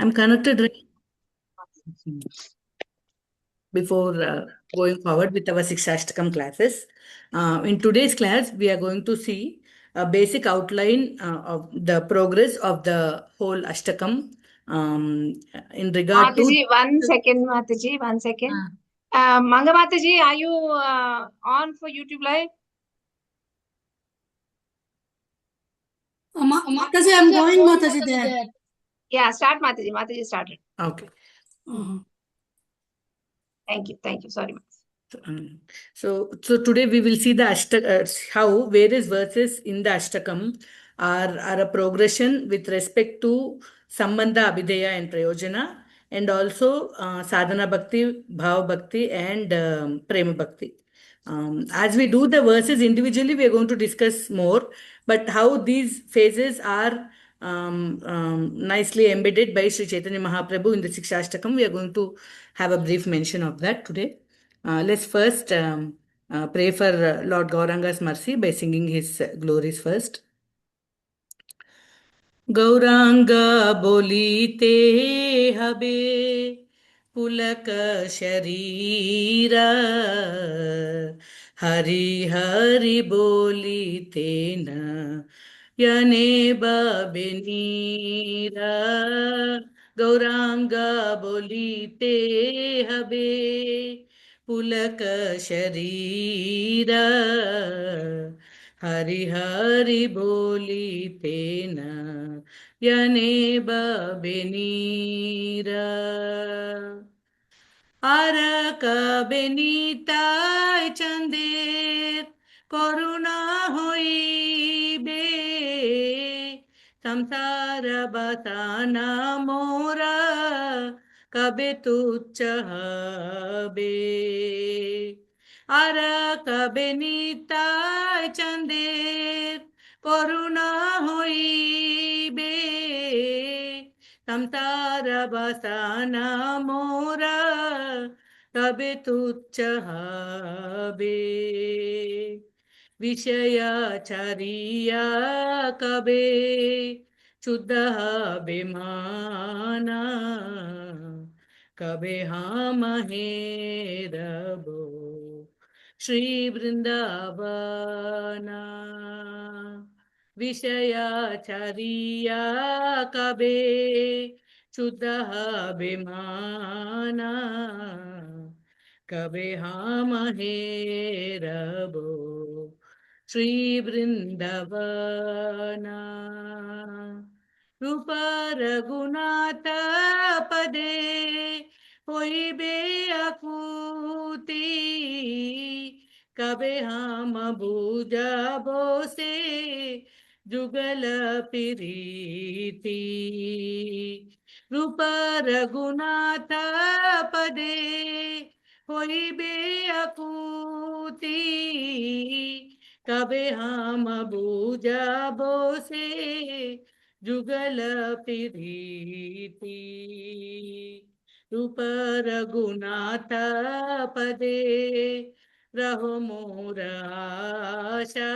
I'm connected right before going forward with our Siksastakam classes. In today's class, we are going to see a basic outline of the progress of the whole Ashtakam in regard to. Mataji, 1 second, Mataji, 1 second. Ah. Manga Mataji, are you on for YouTube Live? Mataji, I'm going, Mataji, there. Yeah, start Mataji. Mataji started. Okay. Thank you. Sorry, Mataji. So today we will see the how various verses in the Ashtakam are a progression with respect to Sambandha, Abhidheya and Prayojana, and also Sadhana Bhakti, Bhava Bhakti and Prema Bhakti. As we do the verses individually, we are going to discuss more, but how these phases are nicely embedded by Sri Chaitanya Mahaprabhu in the Sikshashtakam, we are going to have a brief mention of that today. Let's first pray for Lord Gauranga's mercy by singing his glories first. Gauranga bolite habe पुलक शरीरा हरि हरि बोलीते न यने बबेनीरा गौरांग बोलीते हबे पुलक शरीरा हरि हरि बोलीते न यने बबेनीरा আরাক বেনিতায় চন্দের করুণা হইবে সংসার বাতানা মোরা কবে তুচ্ছ হবে আরাক বেনিতায় চন্দের করুণা হইবে संसार बसाना मोरा कबे तुच्छ habe विषयाचारिया कबे शुद्ध habe माना कबे हम हेरबो श्री वृंदावना विषयाचारिया कबे शुद्ध अभिमाना कबे हम हेरबो श्री वृंदावना रूप रघुनाथ पदे होइबे आकुति कबे हम बुझबो से जुगल प्रीति रूप रघुनाथ पदे होइबे आकुति कबे हम बुझबो से जुगल प्रीति रूप रघुनाथ पदे रहो मोर आशा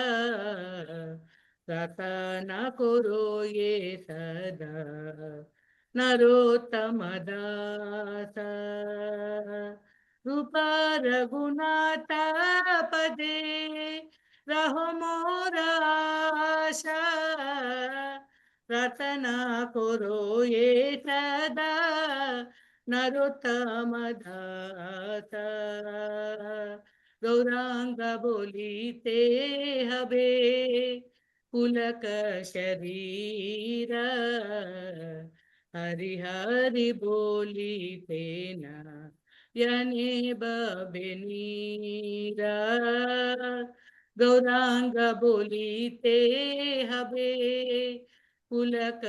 प्रार्थना करो ये सदा नरोत्तम दास रूप रघुनाथ पदे रहो मोर आशा प्रार्थना करो ये सदा नरोत्तम दास गौरांग बोलीते हबे पुलक शरीर हरि हरि बोलीते न यने बबेनीरा गौरांग बोलीते हबे पुलक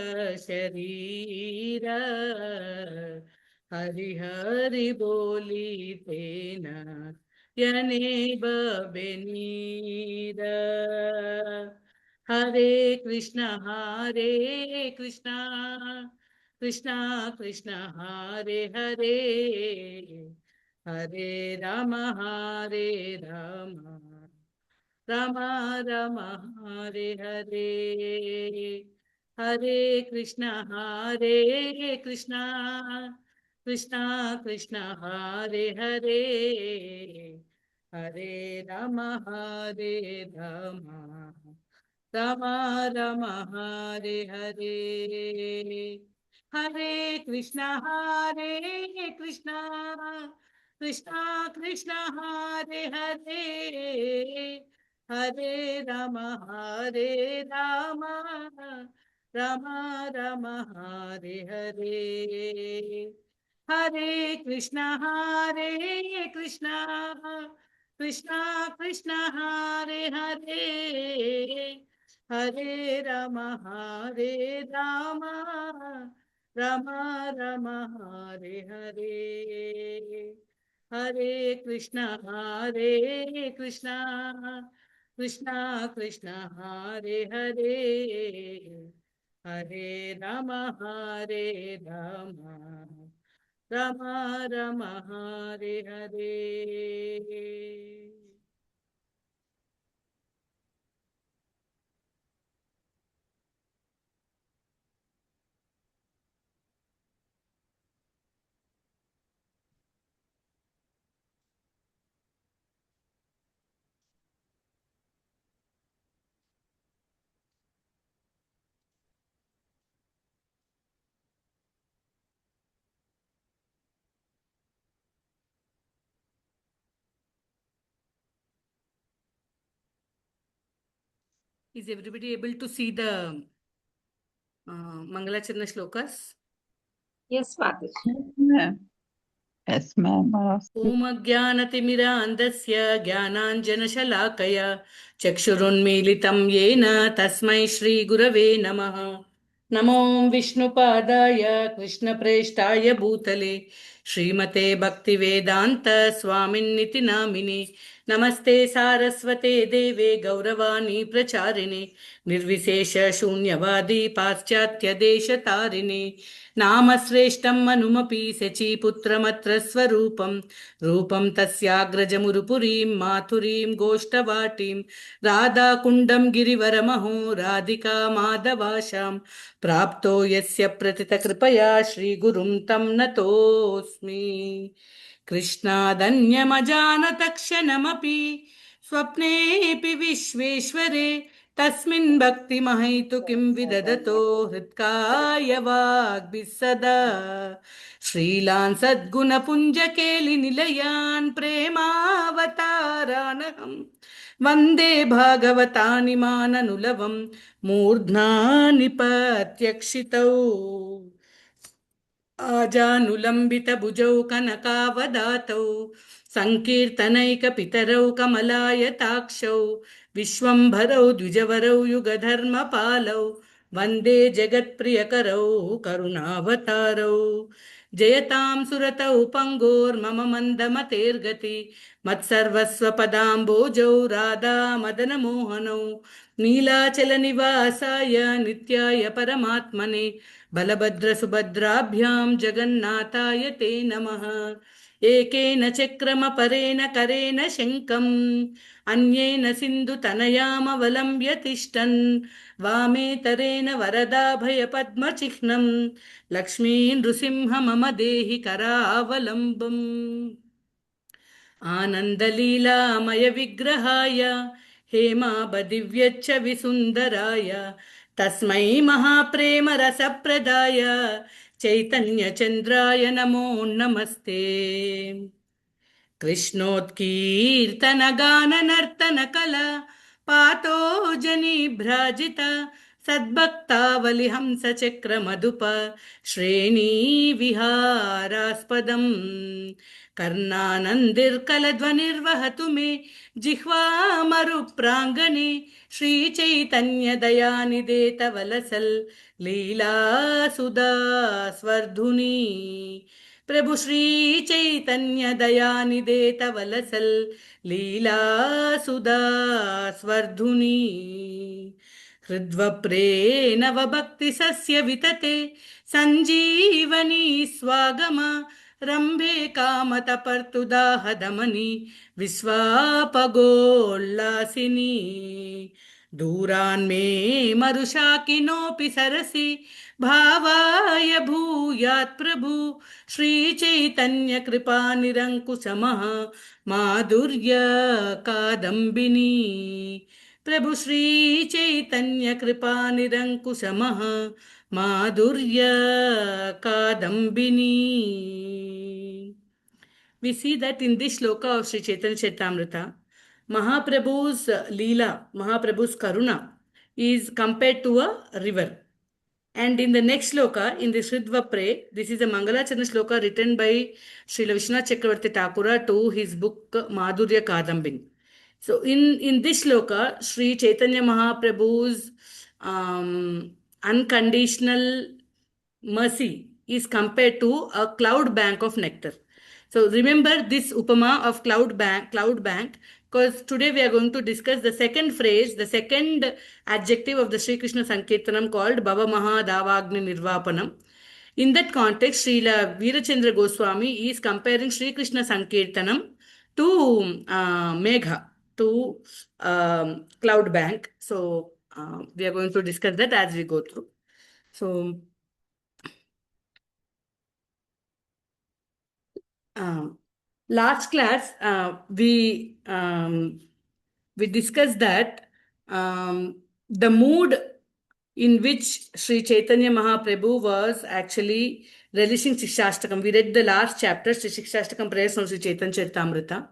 शरीर हरि हरि बोलीते न यने बबेनीरा हरे Krishna Krishna Krishna Hare Hare Hare Ram Ram Ram Hare Hare Hare Krishna, Hare Krishna, Krishna Krishna, Hare Hare, Hare Rama, Hare Rama, Rama Rama, Hare Hare, Hare Krishna, Hare Krishna, Krishna Krishna, Hare Hare, Hare Rama, Hare Rama, Rama Rama, Hare Hare, Hare Krishna, Hare Krishna, Krishna Krishna, Hare Hare, Hare Rama, Hare Rama, Rama Rama, Hare Hare, Hare Krishna, Hare Krishna, Krishna Krishna, Hare Hare, Hare Rama, Hare Rama, Rama Rama, Hare Hare. Is everybody able to see the Mangalacharna shlokas? Yes, Mataji. Yes, ma'am. ॐ अज्ञानतिमिरान्धस्य ज्ञानाञ्जनशलाकया चक्षुरुन्मीलितं येन तस्मै श्रीगुरवे नमः। नमो विष्णुपादाय कृष्णप्रेष्ठाय भूतले श्रीमते भक्तिवेदान्त स्वामिन्निति नामिने। नमस्ते सारस्वते देवे गौरवाणी प्रचारिणे निर्विशेष शून्यवादी पाश्चात्य देशतारिणे। नामश्रेष्ठं मनुमपि शचीपुत्रमत्र स्वरूपं रूपं तस्याग्रजमुरुपुरीं माथुरीं गोष्ठवाटीं राधाकुण्डं गिरिवरमहो राधिका माधवाशां प्राप्तो यस्य प्रतितकृपया श्रीगुरुं तं नतोऽस्मि। कृष्णादन्यमजानतक्षणमपि स्वप्नेऽपि विश्वेश्वरे तस्मिन् भक्तिमहैतु किं विदधतो हृत्काय वाग्भिः सदा। श्रीलान् सद्गुणपुञ्जकेलिनिलयान् प्रेमावतारानहं वन्दे भागवतानि माननुलवं मूर्ध्ना निपत्यक्षितौ आजानुलम्बितभुजौ कनकावदातौ सङ्कीर्तनैकपितरौ कमलायताक्षौ विश्वम्भरौ द्विजवरौ युगधर्मपालौ वन्दे जगत्प्रियकरौ करुणावतारौ। जयतां सुरतौ पङ्गोर्मम मन्दमतेर्गति मत्सर्वस्वपदाम्बोजौ राधा मदनमोहनौ नीलाचलनिवासाय नित्याय परमात्मने बलभद्रसुभद्राभ्यां जगन्नाथाय ते नमः। एकेन चक्रमपरेण करेण शङ्खम् अन्येन सिन्धुतनयामवलम्ब्य तिष्ठन् वामेतरेण वरदाभयपद्मचिह्नं लक्ष्मी नृसिंह मम देहि करावलम्बम्। आनन्दलीलामय विग्रहाय हेमाबदिव्यच्च विसुन्दराय तस्मै महाप्रेम रसप्रदाय चैतन्यचन्द्राय नमो नमस्ते। कृष्णोत्कीर्तनगाननर्तनकला पातो जनिभ्राजित सद्भक्तावलिहंसचक्रमधुप श्रेणीविहारास्पदम् कर्णानन्दिर्कलध्वनिर्वहतु मे जिह्वामरुप्राङ्गणे श्रीचैतन्यदयानिधे तव लसल् लीलासुधास्वर्धुनी। प्रभु श्री चैतन्य दयानिधे तव लसल् लीलासुधास्वर्धुनी। हृद्वप्रे नवभक्तिसस्य वितते सञ्जीवनी स्वागम रम्भे कामतपर्तुदाहदमनि विश्वापगोल्लासिनी। दूरान्मे मरुशाकिनोऽपि सरसि भावाय भूयात् प्रभु श्रीचैतन्यकृपानिरङ्कुशमः माधुर्य कादम्बिनी प्रभु श्रीचैतन्यकृपानिरङ्कुशमः माधुर्य Kadambini. We see that in this shloka of Sri Chaitanya Charitamrita, Mahaprabhu's Leela, Mahaprabhu's Karuna is compared to a river. And in the next shloka, in the Sridva Pre, this is a Mangalacharana shloka written by Srila Vishwanath Chakravarti Thakura to his book Madhurya Kadambini. So in this shloka, Sri Chaitanya Mahaprabhu's unconditional mercy is compared to a cloud bank of nectar. So remember this upama of cloud bank, because today we are going to discuss the second phrase, the second adjective of the Sri Krishna Sankirtanam called Bhava Maha Davagni Nirvapanam. In that context, Srila Veerachandra Goswami is comparing Sri Krishna Sankirtanam to Megha, to cloud bank. So we are going to discuss that as we go through. So last class we discussed that the mood in which Sri Chaitanya Mahaprabhu was actually relishing Siksastakam. We read the last chapter, Sri Siksastakam prayers from Sri Chaitanya Charitamrita.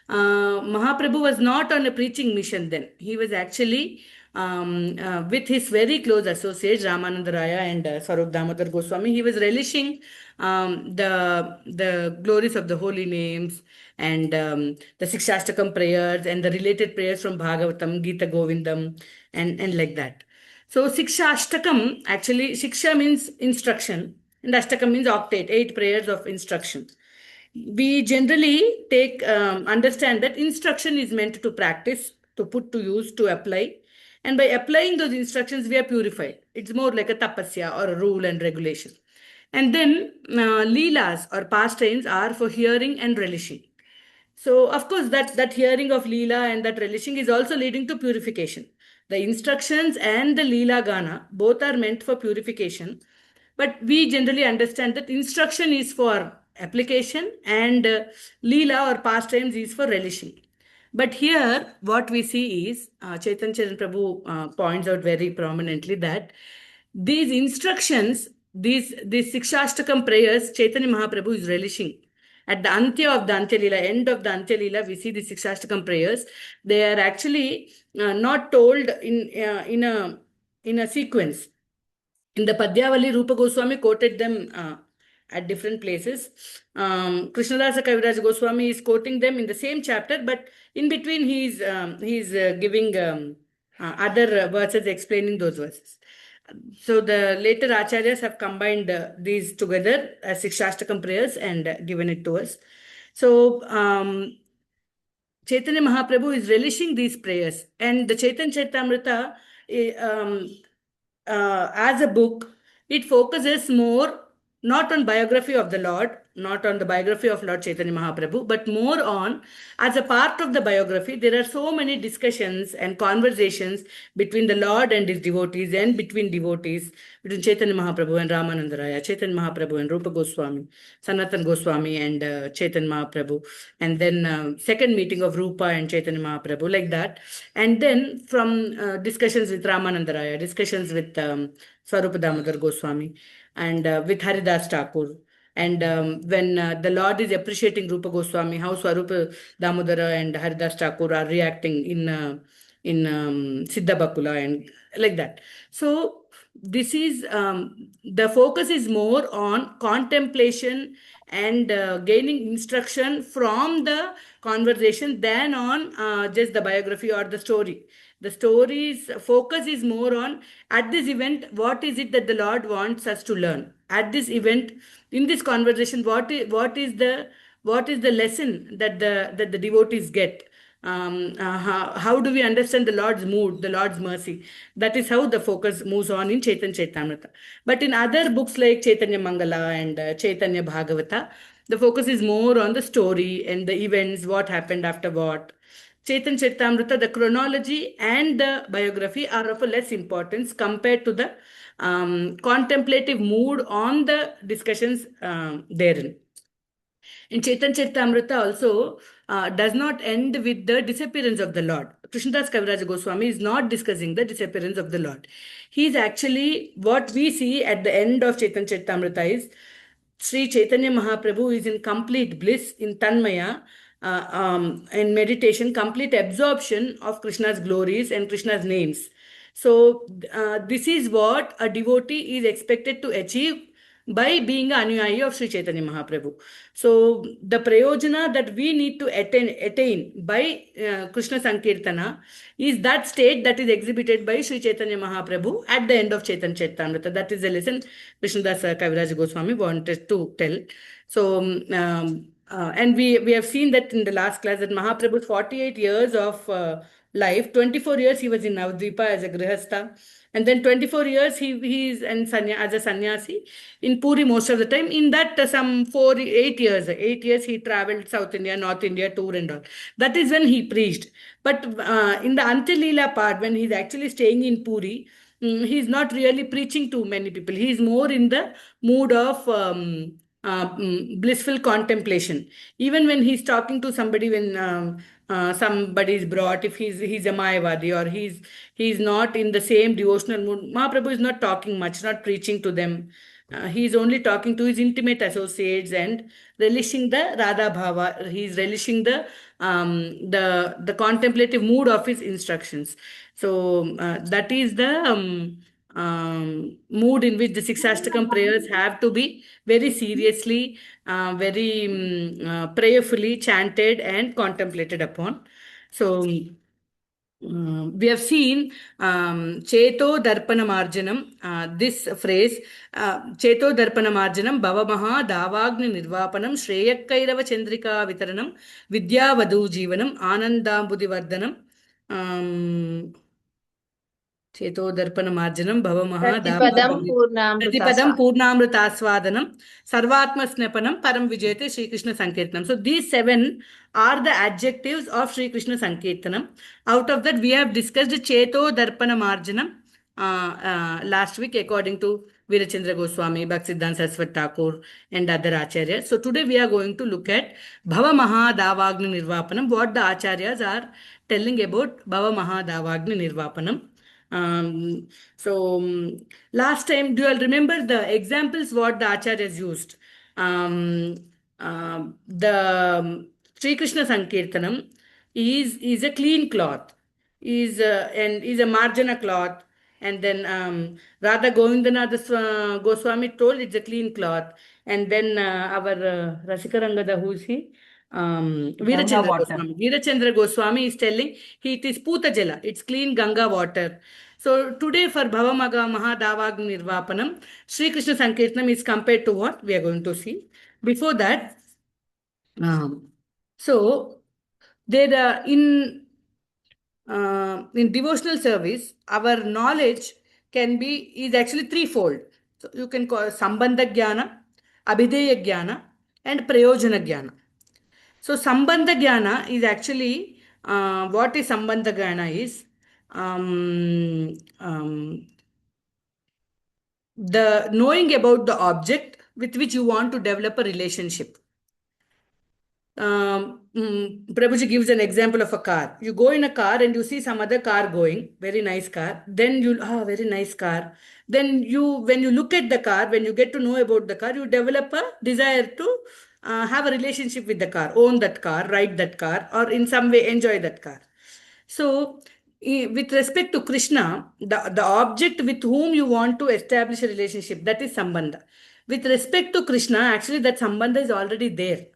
Mahaprabhu was not on a preaching mission then. He was actually with his very close associates, Ramananda Raya and Swarup Damodar Goswami. He was relishing the glories of the holy names and the Siksastakam prayers and the related prayers from Bhagavatam, Gita Govindam, and like that. So Siksastakam, actually, Siksha means instruction and Ashtakam means octave, 8 prayers of instruction. We generally understand that instruction is meant to practice, to put to use, to apply. And by applying those instructions, we are purified. It's more like a tapasya or a rule and regulation. And then leelas or pastimes are for hearing and relishing. So, of course, that hearing of Leela and that relishing is also leading to purification. The instructions and the Leela Gana both are meant for purification. But we generally understand that instruction is for application and Leela or pastimes is for relishing. But here, what we see is Chaitanya Charan Prabhu points out very prominently that these instructions, these Sikshastakam prayers, Chaitanya Mahaprabhu is relishing. At the Antya of the Antya Leela, end of the Antya Leela, we see the Sikshastakam prayers. They are actually not told in a sequence. In the Padyavali, Rupa Goswami quoted them at different places. Krishnadasa Kaviraj Goswami is quoting them in the same chapter, but in between he is giving other verses explaining those verses. So the later acharyas have combined these together as Sikshastakam prayers and given it to us. So Chaitanya Mahaprabhu is relishing these prayers, and the Chaitanya Charitamrita, as a book, it focuses more not on biography of the Lord, not on the biography of Lord Chaitanya Mahaprabhu, but more on, as a part of the biography, there are so many discussions and conversations between the Lord and his devotees and between devotees, between Chaitanya Mahaprabhu and Ramananda Raya, Chaitanya Mahaprabhu and Rupa Goswami, Sanatan Goswami and Chaitanya Mahaprabhu, and then second meeting of Rupa and Chaitanya Mahaprabhu, like that. And then from discussions with Ramananda Raya, discussions with Swarupa Damodar Goswami, and with Haridas Thakur. And when the Lord is appreciating Rupa Goswami, how Swarupa Damodara and Haridas Thakur are reacting in Siddha Bakula and like that. So this is the focus is more on contemplation and gaining instruction from the conversation than on just the biography or the story. The story's focus is more on, at this event, what is it that the Lord wants us to learn? At this event, in this conversation, what is the lesson that the devotees get? How do we understand the Lord's mood, the Lord's mercy? That is how the focus moves on in Chaitanya Charitamrita. But in other books like Chaitanya Mangala and Chaitanya Bhagavata, the focus is more on the story and the events, what happened after what. Chaitanya Charitamrita, the chronology and the biography are of a less importance compared to the contemplative mood on the discussions therein. In Chaitanya Charitamrita also does not end with the disappearance of the Lord. Krishnadas Kaviraja Goswami is not discussing the disappearance of the Lord. He is actually, what we see at the end of Chaitanya Charitamrita is Sri Chaitanya Mahaprabhu is in complete bliss, in Tanmaya, in meditation, complete absorption of Krishna's glories and Krishna's names. So, this is what a devotee is expected to achieve by being an Anuyayi of Sri Chaitanya Mahaprabhu. So, the prayojana that we need to attain by Krishna Sankirtana is that state that is exhibited by Sri Chaitanya Mahaprabhu at the end of Chaitanya Charitamrita. That is the lesson Krishnadas Kaviraj Goswami wanted to tell. So, and we have seen that in the last class that Mahaprabhu's 48 years of life, 24 years he was in Navadvipa as a Grihastha, and then 24 years he is as a sannyasi in Puri most of the time. In that, some 8 years he traveled South India, North India tour and all. That is when he preached. But in the Antilila part, when he's actually staying in Puri, he's not really preaching to many people. He's more in the mood of blissful contemplation. Even when he's talking to somebody, when somebody is brought, if he's a Mayavadi or he's not in the same devotional mood, Mahaprabhu is not talking much, not preaching to them. He's only talking to his intimate associates and relishing the Radha Bhava. He's relishing the contemplative mood of his instructions. So that is the mood in which the Siksastakam prayers have to be very seriously, very prayerfully chanted and contemplated upon. So we have seen Cheto Darpana Marjanam, this phrase, Cheto Darpana Marjanam, Bhavamaha Davagni Nirvapanam, Shreyakkairava Chandrika Vitaranam, Vidya Vadu Jivanam, Anandambudi Vardhanam. Cheto Darpana Marjanam Bhavamaha Pratipadam Davagni Pratipadam Purnamrutasva. Purnamrutaswadanam Sarvatma Snapanam Param Vijayate Sri Krishna Sankirtanam. So these 7 are the adjectives of Sri Krishna Sankirtanam. Out of that, we have discussed Cheto Darpana Marjanam last week according to Virachandra Goswami, Bhaktisiddhanta Saraswati Thakur and other acharyas. So today we are going to look at Bhava Maha Davagni Nirvapanam, what the acharyas are telling about Bhava Maha Davagni Nirvapanam. Last time, do you all remember the examples what the acharyas used? The Sri Krishna Sankirtanam is a clean cloth, is a marjana cloth, and then Radha Govindanath Goswami told it's a clean cloth, and then our Rasikarangada, who is he? Ganga Virachandra water. Goswami. Virachandra Goswami is telling it is Puta Jala, it's clean Ganga water. So today for Bhavamaga Mahadavagni Nirvapanam, Sri Krishna Sankirtanam is compared to what we are going to see. Before that, so there in devotional service, our knowledge is actually threefold. So you can call Sambandha Jnana, Abhideya Jnana, and Prayojana Jnana. So Sambandha Jnana is actually what is Sambandha Jnana is the knowing about the object with which you want to develop a relationship. Prabhuji gives an example of a car. You go in a car and you see some other car going, very nice car. Then very nice car. Then when you look at the car, when you get to know about the car, you develop a desire to have a relationship with the car, own that car, ride that car, or in some way enjoy that car. So, with respect to Krishna, the object with whom you want to establish a relationship, that is Sambandha. With respect to Krishna, actually that Sambandha is already there.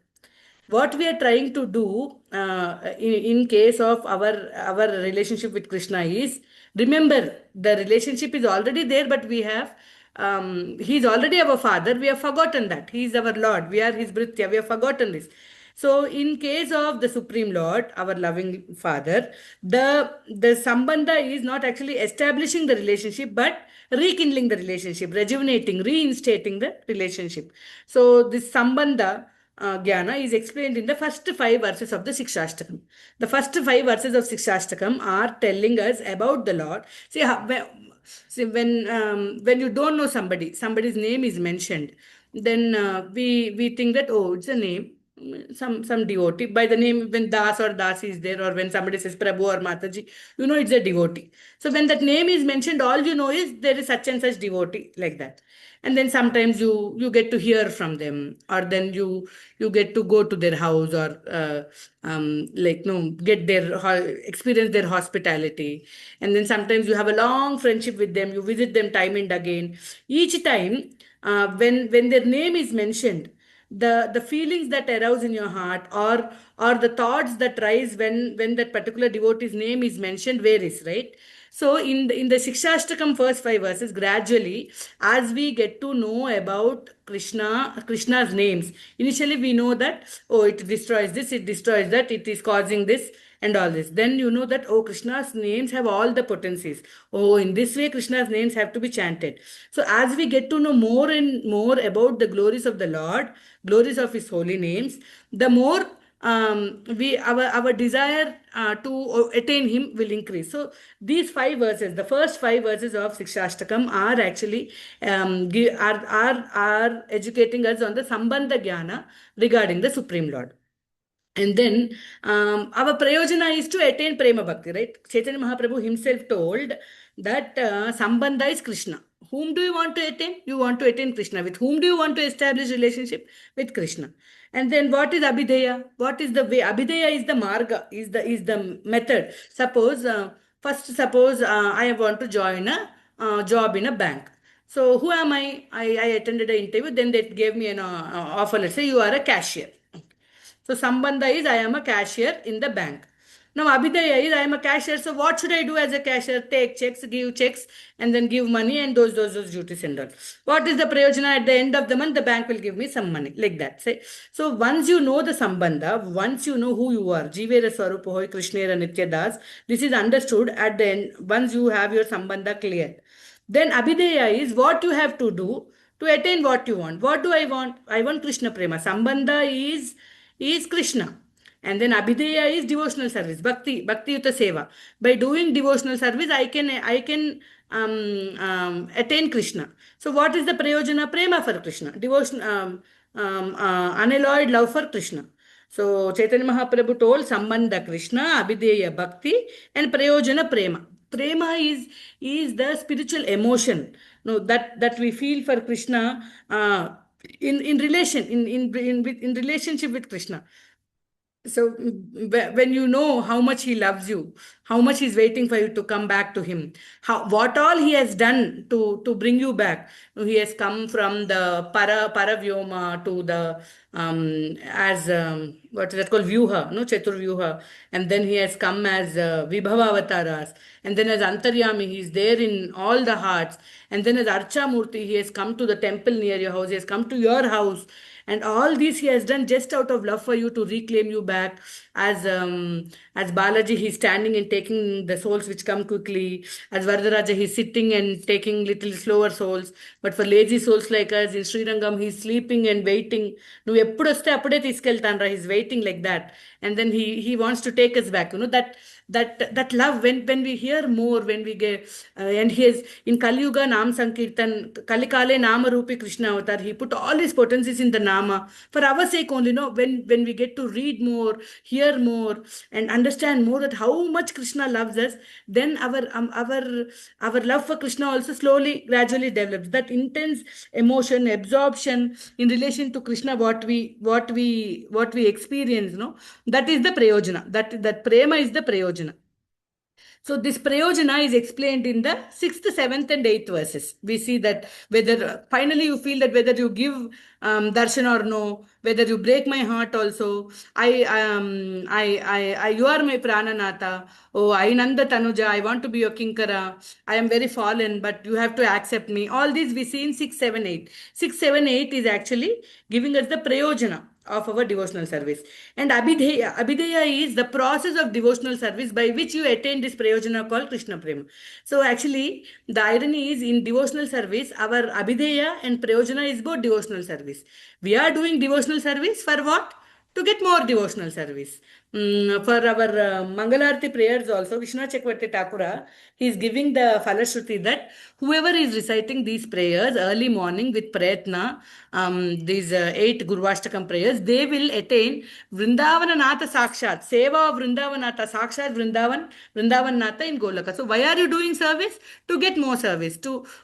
What we are trying to do in case of our relationship with Krishna is, remember, the relationship is already there, but we have he's already our father. We have forgotten that he is our Lord. We are his Bhritya. We have forgotten this. So in case of the Supreme Lord, our loving Father, the Sambandha is not actually establishing the relationship, but rekindling the relationship, rejuvenating, reinstating the relationship. So this Sambandha Jnana is explained in the first 5 verses of the Siksastakam. The first 5 verses of Siksastakam are telling us about the Lord. See, when you don't know somebody's name is mentioned, then we think that, oh, it's a name, some devotee by the name. When Das or Dasi is there, or when somebody says Prabhu or Mataji, you know it's a devotee. So when that name is mentioned, all you know is there is such and such devotee, like that. And then sometimes you get to hear from them, or then you get to go to their house, or like no get their experience their hospitality. And then sometimes you have a long friendship with them, you visit them time and again. Each time, when their name is mentioned, the feelings that arouse in your heart, or the thoughts that rise when that particular devotee's name is mentioned varies, right? So in the Shikshashtakam first 5 verses, gradually, as we get to know about Krishna's names, initially we know that, oh, it destroys this, it destroys that, it is causing this and all this. Then you know that, oh, Krishna's names have all the potencies. Oh, in this way Krishna's names have to be chanted. So as we get to know more and more about the glories of the Lord, glories of his holy names, the more we our desire to attain him will increase. So these 5 verses, the first 5 verses of Sikshastakam, are actually are educating us on the Sambandha Jnana regarding the Supreme Lord. And then our prayojana is to attain prema bhakti, right? Chaitanya Mahaprabhu himself told that Sambandha is Krishna. Whom do you want to attain? You want to attain Krishna. With whom do you want to establish relationship? With Krishna. And then what is Abhideya? What is the way? Abhideya is the marga, is the method. Suppose I want to join a job in a bank. So who am I? I attended an interview. Then they gave me an offer. Let's say you are a cashier. So Sambandha is I am a cashier in the bank. Now Abhidaya is I am a cashier. So what should I do as a cashier? Take checks, give checks, and then give money and those duties and all. What is the prayojana? At the end of the month, the bank will give me some money. Like that. Say. So once you know the Sambandha, once you know who you are, Jivera Swarupohoy Krishnera Nityadas, this is understood at the end, once you have your Sambandha clear. Then Abhideya is what you have to do to attain what you want. What do I want? I want Krishna Prema. Sambandha is Krishna. And then Abhideya is devotional service, Bhakti Yuta Seva. By doing devotional service, I can attain Krishna. So what is the prayojana? Prema for Krishna. Devotion, unalloyed love for Krishna. So Chaitanya Mahaprabhu told Sambandha Krishna, Abhideya Bhakti, and Prayojana Prema. Prema is the spiritual emotion, no, that we feel for Krishna in relation in relationship with Krishna. So when you know how much he loves you, how much he's waiting for you to come back to him, what all he has done to bring you back. He has come from the paravyoma to the as what is that called, vyuha, no, chaturvyuha. And then he has come as vibhava avataras, and then as antaryami he is there in all the hearts. And then as archa murti he has come to the temple near your house, he has come to your house. And all this he has done just out of love for you, to reclaim you back. As Balaji, he's standing and taking the souls which come quickly. As Varadaraja, he's sitting and taking little slower souls. But for lazy souls like us in Srirangam, he's sleeping and waiting. నువ్వు ఎప్పుడు వస్తే అప్పుడే తీసుకెళ్తానరా, he's waiting like that. And then he wants to take us back. You know that love, when we hear more, when we get and he is in Kali Yuga Nam Sankirtan, Kalikale Nama Rupi Krishna Avatar, he put all his potencies in the Nama for our sake only. No, when we get to read more, hear more, and understand more that how much Krishna loves us, then our love for Krishna also slowly, gradually develops. That intense emotion, absorption in relation to Krishna, what we experience, no, that is the prayojana. That prema is the prayojana. So this prayojana is explained in the 6th, 7th, and 8th verses. We see that whether finally you feel that whether you give darshan or no, whether you break my heart also, you are my prananatha. Oh, I Nanda Tanuja, I want to be your kinkara. I am very fallen, but you have to accept me. All these we see in 6, 7, 8. 6, 7, 8 is actually giving us the prayojana. of our devotional service. And Abhideya is the process of devotional service by which you attain this prayojana called Krishna Prema. So actually, the irony is in devotional service, our Abhideya and prayojana is both devotional service. We are doing devotional service for what? To get more devotional service. For our Mangalarti prayers also, Vishnu Chakravarti Thakura, he is giving the Falashruti that whoever is reciting these prayers early morning with Prayatna, these 8 Gurvashtakam prayers, they will attain Vrindavana Natha Sakshat, Seva of Vrindavan Natha Sakshat, Vrindavan Natha in Golaka. So why are you doing service? To get more service.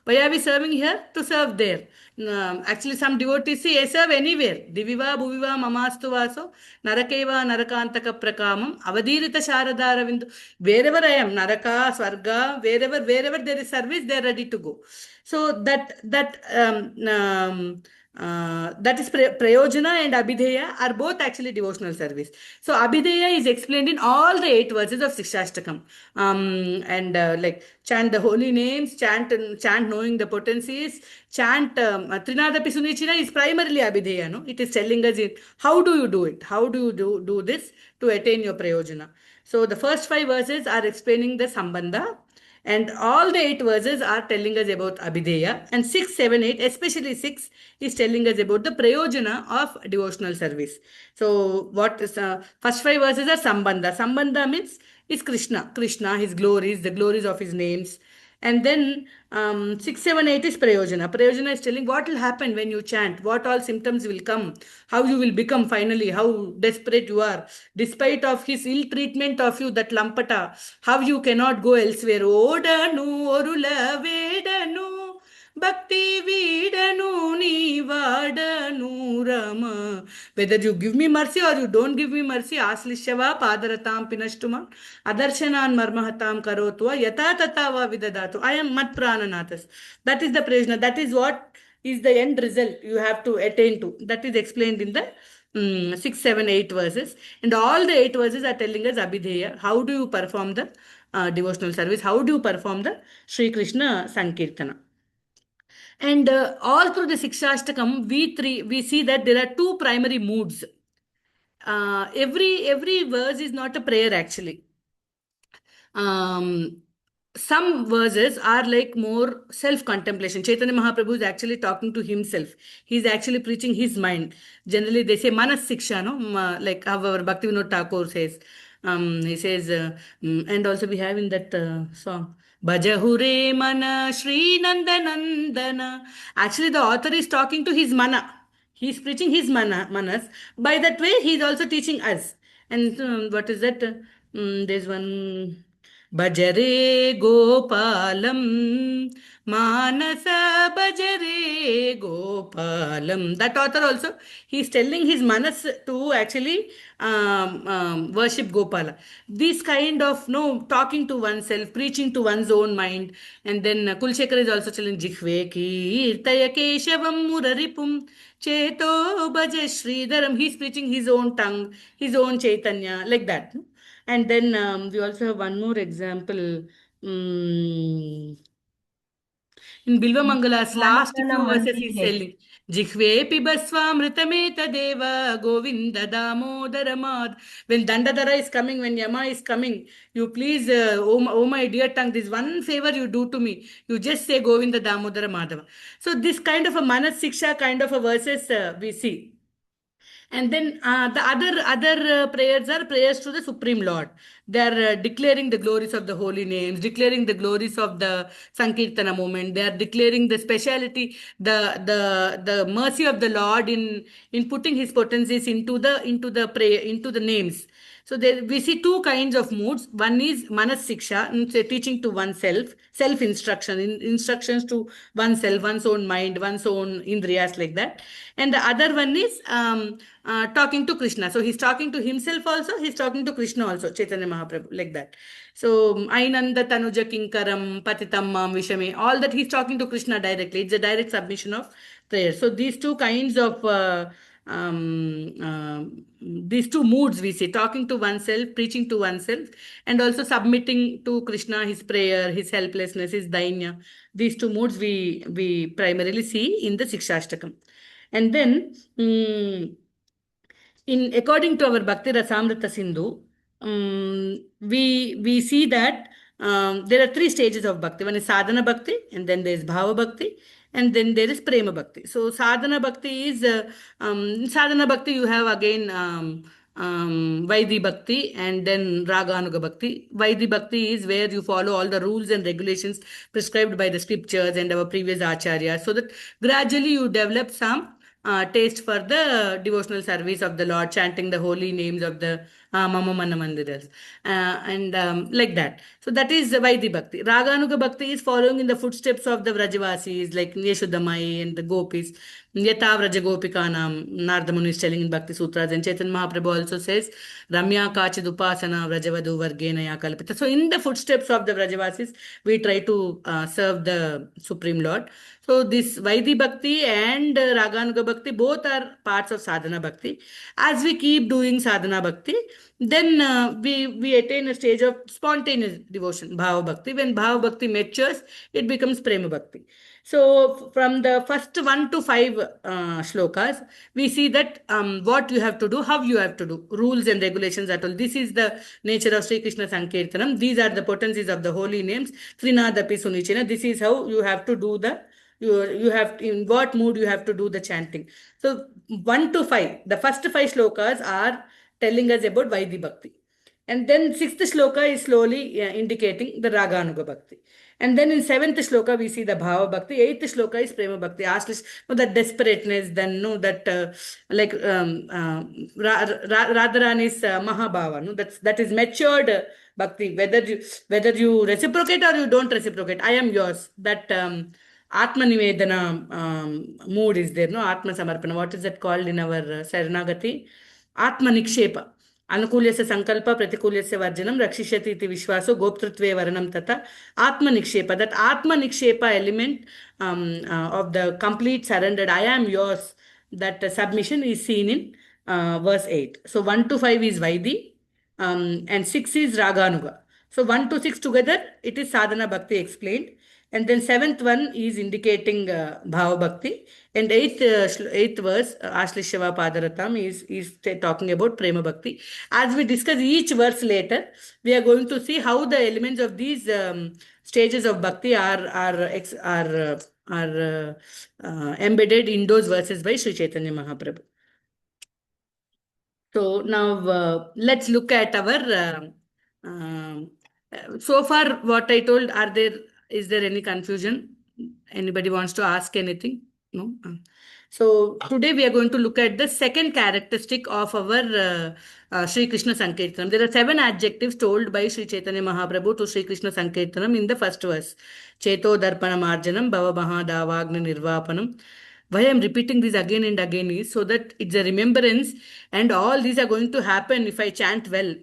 Why are we serving here? To serve there. Actually, some devotees say, serve anywhere. Diviva, Bhuviva, Mamastu Vaso, Narakeva, Narakantaka Prakamam, Avadirita Sharadara Vindu. Wherever I am, Naraka, Swarga, wherever there is service, they are ready to go. So that is Prayojana and Abhideya are both actually devotional service. So Abhideya is explained in all the 8 verses of Siksastakam. And like chant the holy names, chant knowing the potencies, chant Trinadapi Sunichina is primarily Abhideya. No? It is telling us how do you do it? How do you do this to attain your Prayojana? So the first 5 verses are explaining the Sambandha. And all the 8 verses are telling us about Abhideya. And 6, 7, 8, especially 6, is telling us about the Prayojana of devotional service. So, what is first 5 verses are Sambandha. Sambandha means is Krishna. Krishna, his glories, the glories of his names. And then 6, 7, 8 is Prayojana. Prayojana is telling what will happen when you chant, what all symptoms will come, how you will become finally, how desperate you are, despite of his ill treatment of you, that Lampata, how you cannot go elsewhere. Odanu, Orula Vedanu, Bhakti Vidanu, Nivadanu, Rama. Whether you give me mercy or you don't give me mercy, Aslishava, Padaratam Pinashtuma, Adarshanan Marmahatam Karotva, Yata Tatava Vidadatu. I am Mat Prananathas. That is the prajna. That is what is the end result you have to attain to. That is explained in the 6, 7, 8 verses. And all the 8 verses are telling us Abhideya. How do you perform the devotional service? How do you perform the Sri Krishna Sankirtana? And all through the Sikshastakam, we see that there are 2 primary moods. Every verse is not a prayer actually. Some verses are like more self-contemplation. Chaitanya Mahaprabhu is actually talking to himself. He's actually preaching his mind. Generally, they say Manas Siksha, no? Like how our Bhaktivinoda Thakur says. He says, and also we have in that song, Bhajahure Mana Shri Nandana. Actually, the author is talking to his mana. He's preaching his manas. By that way, he's also teaching us. And what is that? There's one. Bajare Gopalam, Manasa Bajare Gopalam. That author also, he's telling his manas to actually worship Gopala. This kind of talking to oneself, preaching to one's own mind. And then Kulshekar is also telling Jikhve Kirtaya Keshavam Muraripum Cheto Bhaja Sridharam. He's preaching his own tongue, his own Chaitanya, like that. And then we also have one more example. In Bilva Mangala's last few verses, he's telling, Jikhve pibasvamritameta deva Govinda Damodaramad. When Dandadara is coming, when Yama is coming, you please, oh my dear tongue, this one favor you do to me. You just say Govinda Damodara Madhava. So this kind of a Manas Siksha kind of a verses we see. And then the other prayers are prayers to the Supreme Lord. They are declaring the glories of the holy names, declaring the glories of the Sankirtana moment. They are declaring the speciality, the mercy of the Lord in putting His potencies into the prayer, into the names. So there we see 2 kinds of moods. One is Manas Siksha, teaching to oneself, self-instruction, instructions to oneself, one's own mind, one's own indriyas, like that. And the other one is talking to Krishna. So he's talking to himself also, he's talking to Krishna also, Chaitanya Mahaprabhu, like that. So Ainanda Tanuja Kinkaram, Patitam Mam Vishame, all that he's talking to Krishna directly. It's a direct submission of prayer. So these 2 kinds of these 2 moods we see, talking to oneself, preaching to oneself, and also submitting to Krishna his prayer, his helplessness, his dainya. These 2 moods we primarily see in the Sikshastakam. And then according to our Bhakti Rasamrita Sindhu, we see that there are three stages of bhakti. One is sadhana bhakti, and then there is bhava bhakti, and then there is prema bhakti. So sadhana bhakti is in sadhana bhakti you have again Vaidhi bhakti and then Raganuga bhakti. Vaidhi bhakti is where you follow all the rules and regulations prescribed by the scriptures and our previous acharyas, so that gradually you develop some taste for the devotional service of the Lord, chanting the holy names of the Mama Manna Mandiras, and like that. So that is Vaidhi Bhakti. Raganuga Bhakti is following in the footsteps of the Vrajavasis like Yeshodamai and the Gopis. Yata Vraja Gopikanam, Narada Muni is telling in Bhakti Sutras, and Chaitanya Mahaprabhu also says, Ramya Kachid Upasana Vrajavadu Vargenaya Kalpita. So in the footsteps of the Vrajavasis, we try to serve the Supreme Lord. So this Vaidhi Bhakti and Raganuga Bhakti both are parts of Sadhana Bhakti. As we keep doing Sadhana Bhakti, then we attain a stage of spontaneous devotion, Bhava Bhakti. When Bhava Bhakti matures, it becomes Prema Bhakti. So from the first 1 to 5 shlokas, we see that what you have to do, how you have to do, rules and regulations at all. This is the nature of Sri Krishna Sankirtanam. These are the potencies of the holy names. Srinadapi Sunichena. This is how you have to do the you have in what mood you have to do the chanting. So 1 to 5, the first 5 shlokas are telling us about Vaidhi Bhakti. And then sixth shloka is slowly indicating the Raganuga Bhakti. And then in seventh shloka we see the Bhava Bhakti. Eighth shloka is Prema Bhakti. Aslish, no, that desperateness, then no, that like Radharani's Mahabhava. No, that is matured Bhakti. Whether you reciprocate or you don't reciprocate, I am yours. That Atma Nivedana mood is there. No, Atma Samarpana. What is that called in our Saranagati? Atma Nikshepa. Anukulyasya sankalpa pratikulyasya varjanam rakshishati iti vishwaso goptrutve varanam tata atma nikshepa. That atma nikshepa element of the complete surrendered, I am yours, that submission is seen in verse 8. So 1 to 5 is Vaidhi, and 6 is Raganuga. So 1 to 6 together, it is Sadhana Bhakti explained. And then seventh one is indicating Bhava Bhakti. And eighth verse, Ashlishava Padaratam, is talking about Prema Bhakti. As we discuss each verse later, we are going to see how the elements of these stages of Bhakti are embedded in those verses by Sri Chaitanya Mahaprabhu. So now let's look at our so far what I told. Is there any confusion? Anybody wants to ask anything? No. So today we are going to look at the second characteristic of our Sri Krishna Sankirtanam. There are 7 adjectives told by Sri Chaitanya Mahaprabhu to Sri Krishna Sankirtanam in the first verse. Cheto Darpana Marjanam Bhava Mahadavagna Nirvapanam. Why I'm repeating this again and again is so that it's a remembrance, and all these are going to happen if I chant well.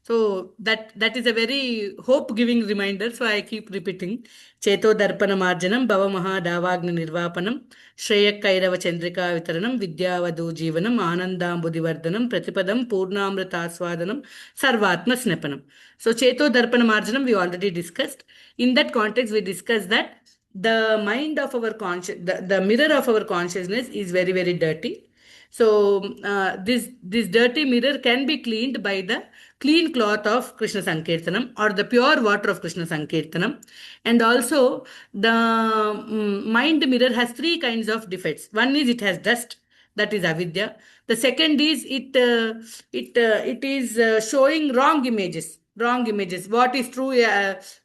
So that is a very hope-giving reminder. So I keep repeating. Cheto Darpana Marjanam Bhava Mahadavagna Nirvapanam Shreyak Kairava Chandrika Vitaranam Vidyavadu Jivanam Anandam Buddhivardhanam Pratipadam Purnamrita Swadanam Sarvatma Snepanam. So Cheto Darpana Marjanam we already discussed. In that context, we discussed that the mind of our the mirror of our consciousness is very, very dirty. So this dirty mirror can be cleaned by the clean cloth of Krishna Sankirtanam or the pure water of Krishna Sankirtanam. And also the mind mirror has 3 kinds of defects. One is it has dust, that is avidya. The second is it is showing wrong images. What is true?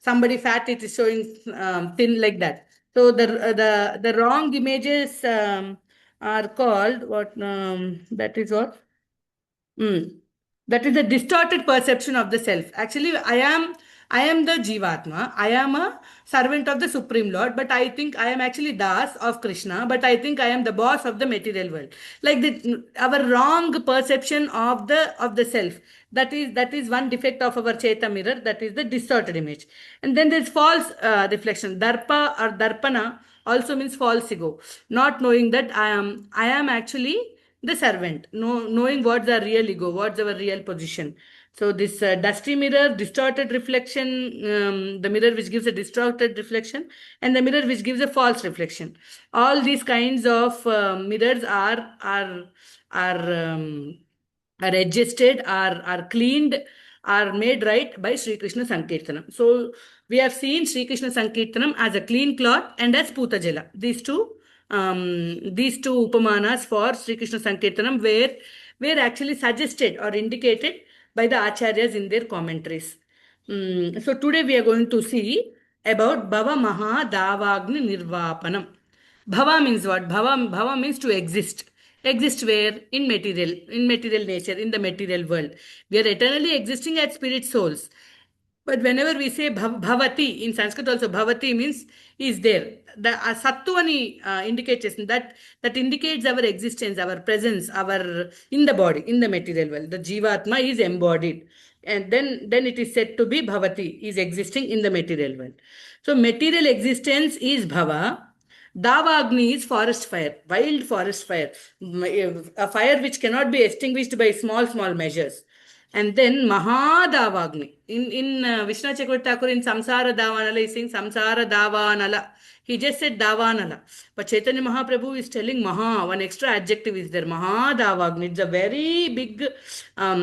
Somebody fat, it is showing thin, like that. So the wrong images are called what? That is what? That is a distorted perception of the self. Actually, I am the Jivatma. I am a servant of the Supreme Lord, but I think I am actually Das of Krishna, but I think I am the boss of the material world. Like our wrong perception of the self. That is one defect of our Cheta mirror. That is the distorted image. And then there's false reflection. Darpa or Darpana also means false ego. Not knowing that I am actually the servant, knowing what's the real ego, what's our real position. So this dusty mirror, distorted reflection, the mirror which gives a distorted reflection, and the mirror which gives a false reflection. All these kinds of mirrors are are adjusted, are cleaned, are made right by Sri Krishna Sankirtanam. So we have seen Sri Krishna Sankirtanam as a clean cloth and as Putajala. These two upamanas for Sri Krishna Sankirtanam were actually suggested or indicated by the acharyas in their commentaries. So today we are going to see about Bhava Maha Davagni Nirvapanam. Bhava means what? Bhava means to exist. Exist where? In material nature, in the material world. We are eternally existing as spirit souls. But whenever we say bhavati, in Sanskrit also bhavati means is there. The sattvani indicates that indicates our existence, our presence, our in the body, in the material world. The jivatma is embodied, and then it is said to be bhavati, is existing in the material world. So material existence is bhava. Davagni is forest fire, wild forest fire, a fire which cannot be extinguished by small measures. And then Mahadavagni. In Vishnu Chakravarti Thakur in Samsara Davanala is saying Samsara Davanala. He just said Davanala. But Chaitanya Mahaprabhu is telling Maha, one extra adjective is there. Mahadavagni. It's a very big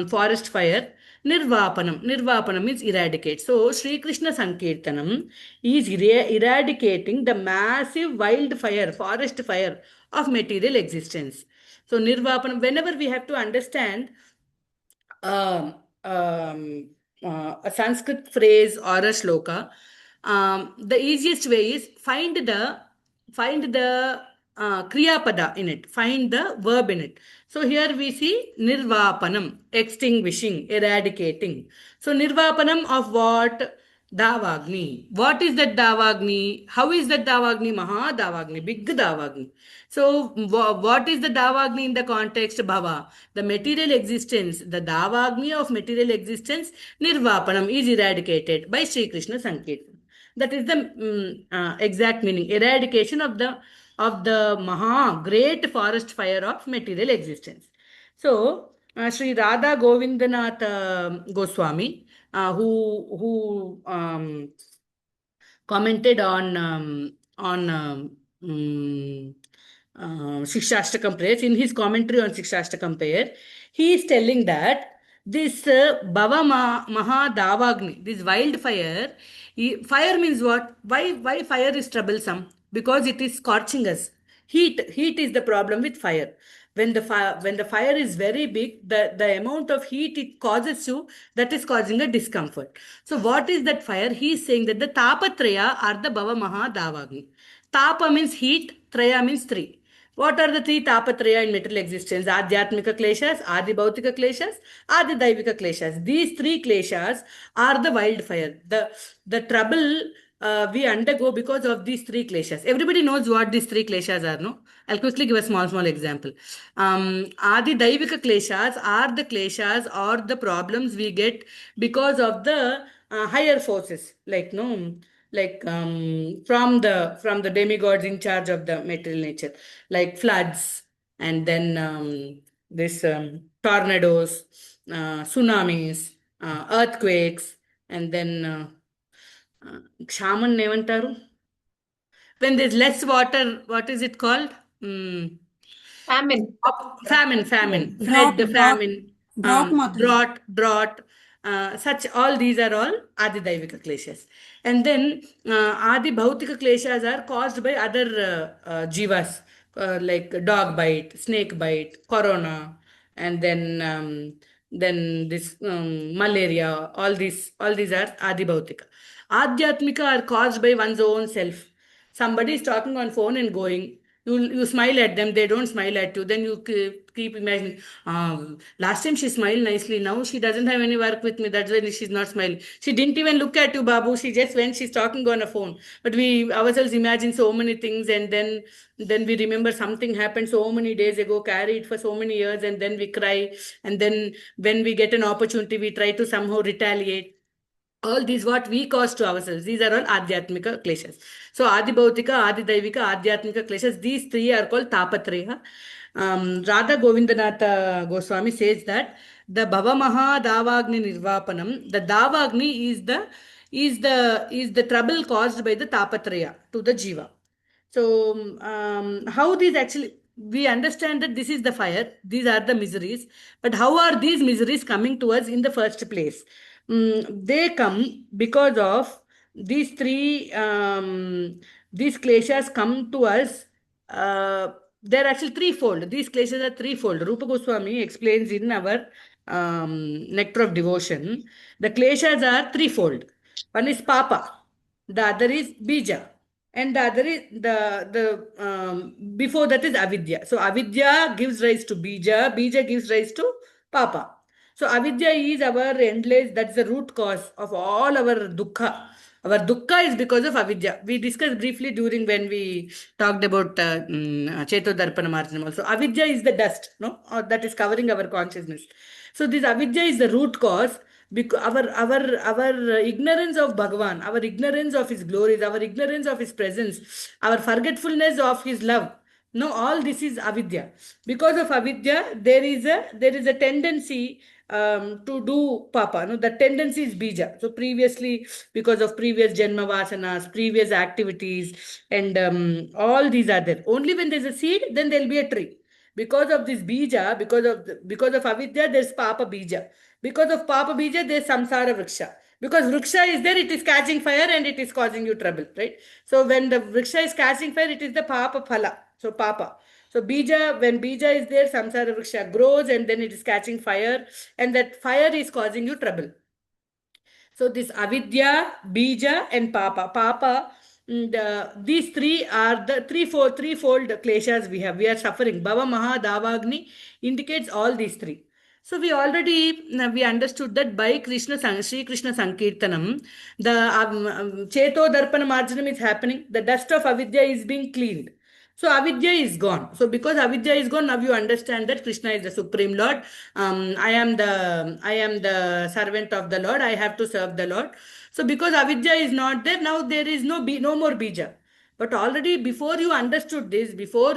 forest fire. Nirvapanam. Nirvapanam means eradicate. So Sri Krishna Sankirtanam is eradicating the massive wildfire, forest fire of material existence. So Nirvapanam, whenever we have to understand um, um, a Sanskrit phrase or a shloka, the easiest way is find the kriya pada in it, find the verb in it. So here we see nirvapanam, extinguishing, eradicating. So nirvapanam of what? Davagni. What is that Davagni? How is that Davagni? Maha Davagni, big Davagni. So, what is the Davagni in the context? Bhava. The material existence, the Davagni of material existence, Nirvapanam is eradicated by Sri Krishna Sankirtan. That is the exact meaning. Eradication of the Maha, great forest fire of material existence. So, Sri Radha Govindanath Goswami, who commented on Siksastakam prayers. In his commentary on Siksastakam prayer, he is telling that this Bhava Maha Davagni, this wildfire, fire means what? Why fire is troublesome? Because it is scorching us. Heat is the problem with fire. When the fire is very big, the amount of heat it causes you, that is causing a discomfort. So what is that fire? He is saying that the tapatraya are the Bhava Maha Davagni. Tapa means heat, traya means three. What are the three tapatraya in material existence? Adhyatmika kleshas, Adi Bhautika kleshas, Adi Daivika kleshas. These three kleshas are the wildfire. The trouble we undergo because of these three kleshas. Everybody knows what these three kleshas are, no? I'll quickly give a small example. Adi Daivika kleshas are the kleshas or the problems we get because of the higher forces, like no, like from the demigods in charge of the material nature, like floods, and then this tornadoes, tsunamis, earthquakes, and then క్షామం ఏమంటారు? When there's less water, what is it called? Famine. Famine, Drought, flood, famine, drought, Mataji. drought. Such all these are all Adi Daivika kleshas. And then Adi Bhautika kleshas are caused by other jivas, like dog bite, snake bite, corona, and then this malaria. All these are Adi Bhautika. Adhyatmika are caused by one's own self. Somebody is talking on phone and going. You smile at them, they don't smile at you. Then you keep imagining, last time she smiled nicely, now she doesn't have any work with me, that's why she's not smiling. She didn't even look at you, Babu, she just went, she's talking on a phone. But we ourselves imagine so many things, and then we remember something happened so many days ago, carry it for so many years, and then we cry. And then when we get an opportunity, we try to somehow retaliate. All these what we cause to ourselves, these are all adhyatmika kleshas. So Adi Bhautika, Adi Daivika, Adhyatmika kleshas, these three are called tapatraya. Radha Govindanath Goswami says that the Bhava Maha Davagni Nirvapanam, the Davagni is the trouble caused by the tapatraya to the jiva. So how these actually, we understand that this is the fire, these are the miseries, but how are these miseries coming to us in the first place? They come because of these three, these kleshas come to us. They're actually threefold. These kleshas are threefold. Rupa Goswami explains in our Nectar of Devotion, the kleshas are threefold. One is Papa, the other is Bija, and the other is before that is Avidya. So Avidya gives rise to Bija, Bija gives rise to Papa. So avidya is our endless, that's the root cause of all our dukkha. Our dukkha is because of avidya. We discussed briefly during when we talked about Cheto Darpana Marjanam also. Avidya is the dust, no, or that is covering our consciousness. So this avidya is the root cause. Because our ignorance of Bhagavan, our ignorance of his glories, our ignorance of his presence, our forgetfulness of his love. No, all this is avidya. Because of avidya, there is a tendency to do papa. No, the tendency is bija. So previously, because of previous janma vasanas, previous activities, and all these are there. Only when there's a seed, then there'll be a tree. Because of this bija, because of avidya, there's papa bija. Because of papa bija, there's samsara vriksha. Because vriksha is there, it is catching fire and it is causing you trouble, right? So when the vriksha is catching fire, it is the papa phala. So papa. So bija, when bija is there, samsara vriksha grows and then it is catching fire, and that fire is causing you trouble. So this avidya, bija, and papa. Papa, these three are the threefold kleshas we have. We are suffering. Bhava, Maha, Davagni indicates all these three. So we understood that by Sri Krishna Sankirtanam, the Cheto Darpana Marjanam is happening. The dust of avidya is being cleaned. So avidya is gone. So because avidya is gone, now you understand that Krishna is the supreme Lord. I am the servant of the Lord. I have to serve the Lord. So because avidya is not there, now there is no more bija. But already before you understood this, before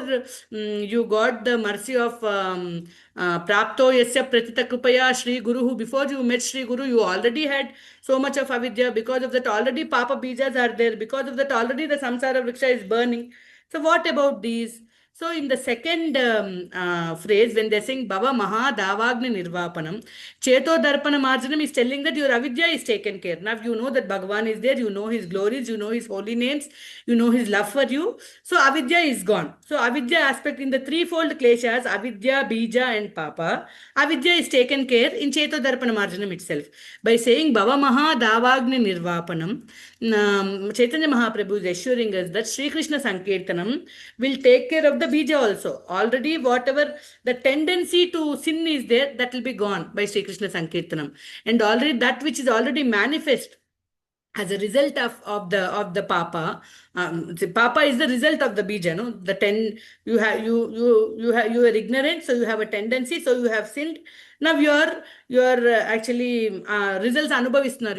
you got the mercy of Prapto Yasya Pratita Krupaya Shri Guru, before you met Shri Guru, you already had so much of avidya. Because of that, already Papa Bijas are there. Because of that, already the Samsara Vriksha is burning. So what about these? So in the second phrase, when they're saying Bhava Maha Davagni Nirvapanam, Cheto Darpana Marjanam is telling that your avidya is taken care. Now you know that Bhagavan is there, you know his glories, you know his holy names, you know his love for you. So avidya is gone. So avidya aspect in the threefold kleshas, avidya, bija, and papa, avidya is taken care in Cheto Darpana Marjanam itself. By saying Bhava Maha Davagni Nirvapanam, Chaitanya Mahaprabhu is assuring us that Sri Krishna Sankirtanam will take care of the bija also. Already whatever the tendency to sin is there, that will be gone by Sri Krishna Sankirtanam. And already that which is already manifest as a result of the papa. The papa is the result of the bija, no? The you are ignorant, so you have a tendency, so you have sinned. Now you are actually results anubhavisnar.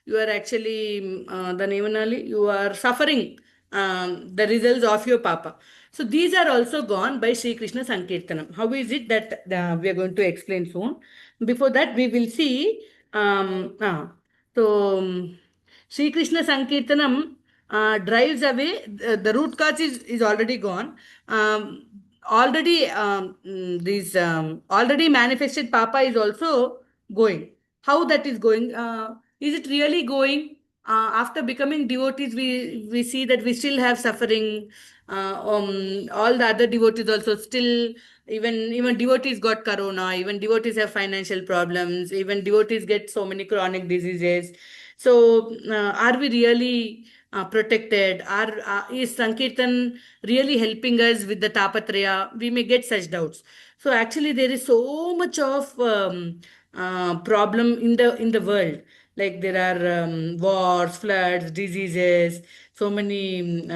You are actually the nevanali, you are suffering the results of your papa. So these are also gone by Sri Krishna Sankirtanam. How is it that we are going to explain soon? Before that, we will see. So Sri Krishna Sankirtanam drives away, the root cause is already gone. Already manifested papa is also going. How that is going? Is it really going? After becoming devotees, we see that we still have suffering. All the other devotees also still, even devotees got corona, even devotees have financial problems, even devotees get so many chronic diseases. So are we really protected? Is Sankirtan really helping us with the Tapatraya? We may get such doubts. So actually there is so much of problem in the world. Like there are wars, floods, diseases, so many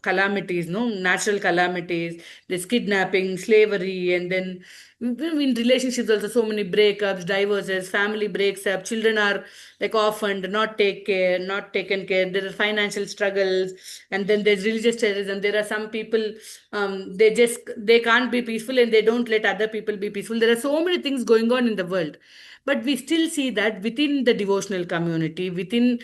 calamities, no, natural calamities. There's kidnapping, slavery, and then in relationships also so many breakups, divorces, family breaks up, children are like orphaned, not taken care. There are financial struggles, and then there's religious terrorism. There are some people they can't be peaceful and they don't let other people be peaceful. There are so many things going on in the world. But we still see that within the devotional community, within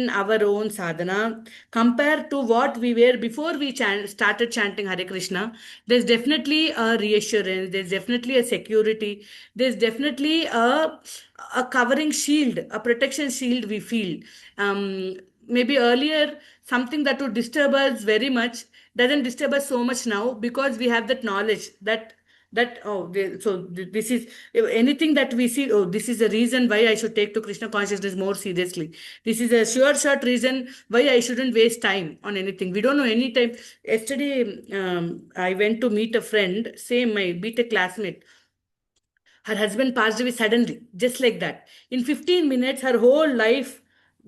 our own sadhana, compared to what we were before we started chanting Hare Krishna, there's definitely a reassurance, there's definitely a security, there's definitely a covering shield, a protection shield we feel. Maybe earlier, something that would disturb us very much doesn't disturb us so much now, because we have that knowledge that this is, if anything that we see, oh, this is a reason why I should take to Krishna consciousness more seriously. This is a sure shot reason why I shouldn't waste time on anything. We don't know any time. Yesterday, I went to meet a friend, same my BTech classmate. Her husband passed away suddenly, just like that. In 15 minutes, her whole life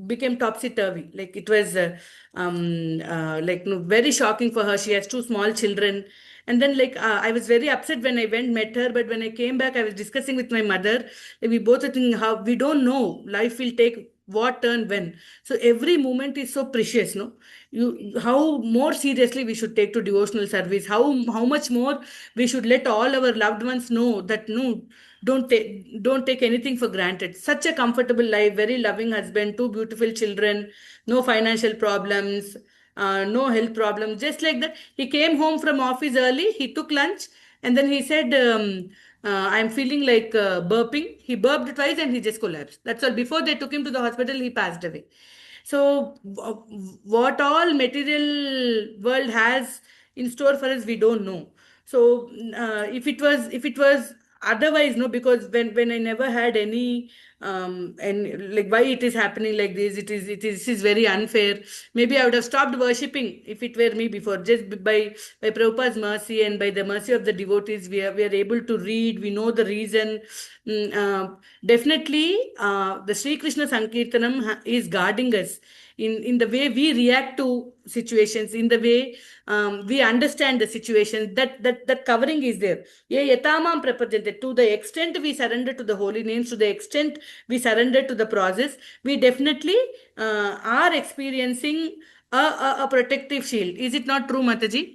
became topsy turvy. Like it was, like no, very shocking for her. She has two small children, and then like I was very upset when I went met her. But when I came back, I was discussing with my mother. Like, we both are thinking how we don't know life will take what turn when. So every moment is so precious, no? You how more seriously we should take to devotional service. How much more we should let all our loved ones know that no, don't take anything for granted. Such a comfortable life, very loving husband, two beautiful children, no financial problems, no health problems. Just like that, he came home from office early. He took lunch, and then he said, "I'm feeling like burping." He burped twice, and he just collapsed. That's all. Before they took him to the hospital, he passed away. So, what all material world has in store for us, we don't know. So, if it was otherwise, no, because when I never had any and like why it is happening like this, it is very unfair. Maybe I would have stopped worshipping if it were me before. Just by Prabhupada's mercy and by the mercy of the devotees, we are able to read. We know the reason. Definitely, the Sri Krishna Sankirtanam is guarding us in the way we react to situations, in the way we understand the situation. That covering is there. Ye yatamam prapadyante. To the extent we surrender to the holy names, to the extent we surrender to the process, we definitely are experiencing a protective shield. Is it not true, Mataji?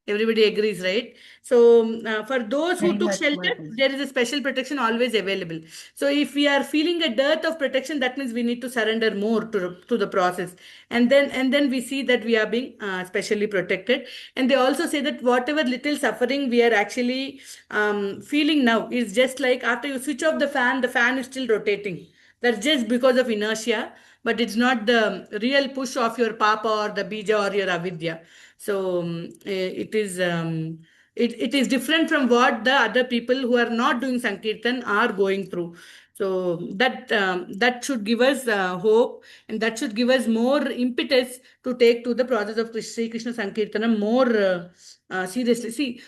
Everybody agrees, right? So, for those who Very took much so, shelter, Mataji. there is a special protection always available. So, if we are feeling a dearth of protection, that means we need to surrender more to the process, and then we see that we are being specially protected. And they also say that whatever little suffering we are actually feeling now is just like after you switch off the fan is still rotating. That's just because of inertia, but it's not the real push of your papa or the bija or your avidya. So it is different from what the other people who are not doing Sankirtan are going through. So that should give us hope, and that should give us more impetus to take to the process of Sri Krishna Sankirtanam more seriously. See,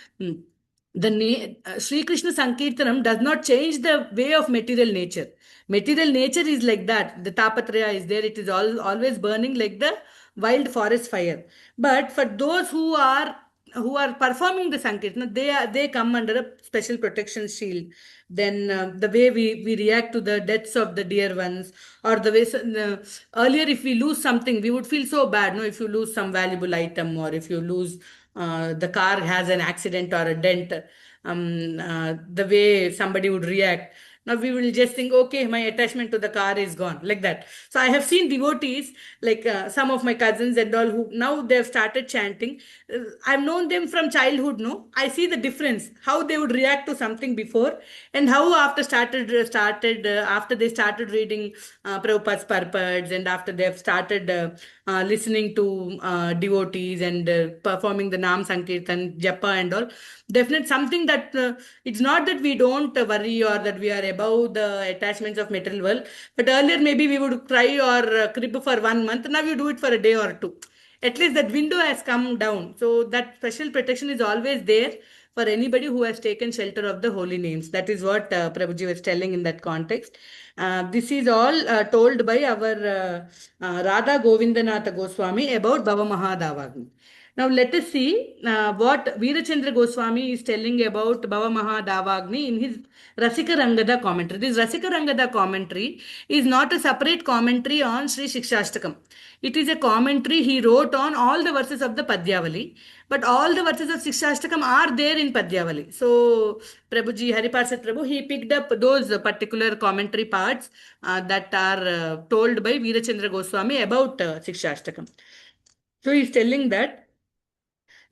Sri Krishna Sankirtanam does not change the way of material nature. Material nature is like that. The Tapatraya is there. It is always burning like the wild forest fire. But for those who are performing the Sankirtana, they come under a special protection shield. Then the way we react to the deaths of the dear ones, or the way earlier if we lose something, we would feel so bad. No, if you lose some valuable item, or if you lose the car has an accident or a dent, the way somebody would react. Now we will just think, okay, my attachment to the car is gone, like that. So I have seen devotees, like some of my cousins and all, who now they have started chanting. I've known them from childhood. No, I see the difference how they would react to something before, and how after they started reading Prabhupada's purports, and after they have started listening to devotees and performing the Nam Sankirtan, Japa and all. Definitely something that it's not that we don't worry or that we are above the attachments of material world, but earlier maybe we would cry or crib for 1 month. Now you do it for a day or two. At least that window has come down. So that special protection is always there for anybody who has taken shelter of the holy names. That is what Prabhuji was telling in that context. This is all told by our Radha Govindanatha Goswami about Bhava Mahadavagni. Now let us see what Veerachandra Goswami is telling about Bhava Mahadavagni in his Rasika Rangada commentary. This Rasika Rangada commentary is not a separate commentary on Sri Siksastakam. It is a commentary he wrote on all the verses of the Padyavali, but all the verses of Siksastakam are there in Padyavali. So Prabhuji, Hariparsad Prabhu, he picked up those particular commentary parts that are told by Veerachandra Goswami about Siksastakam. So he's telling that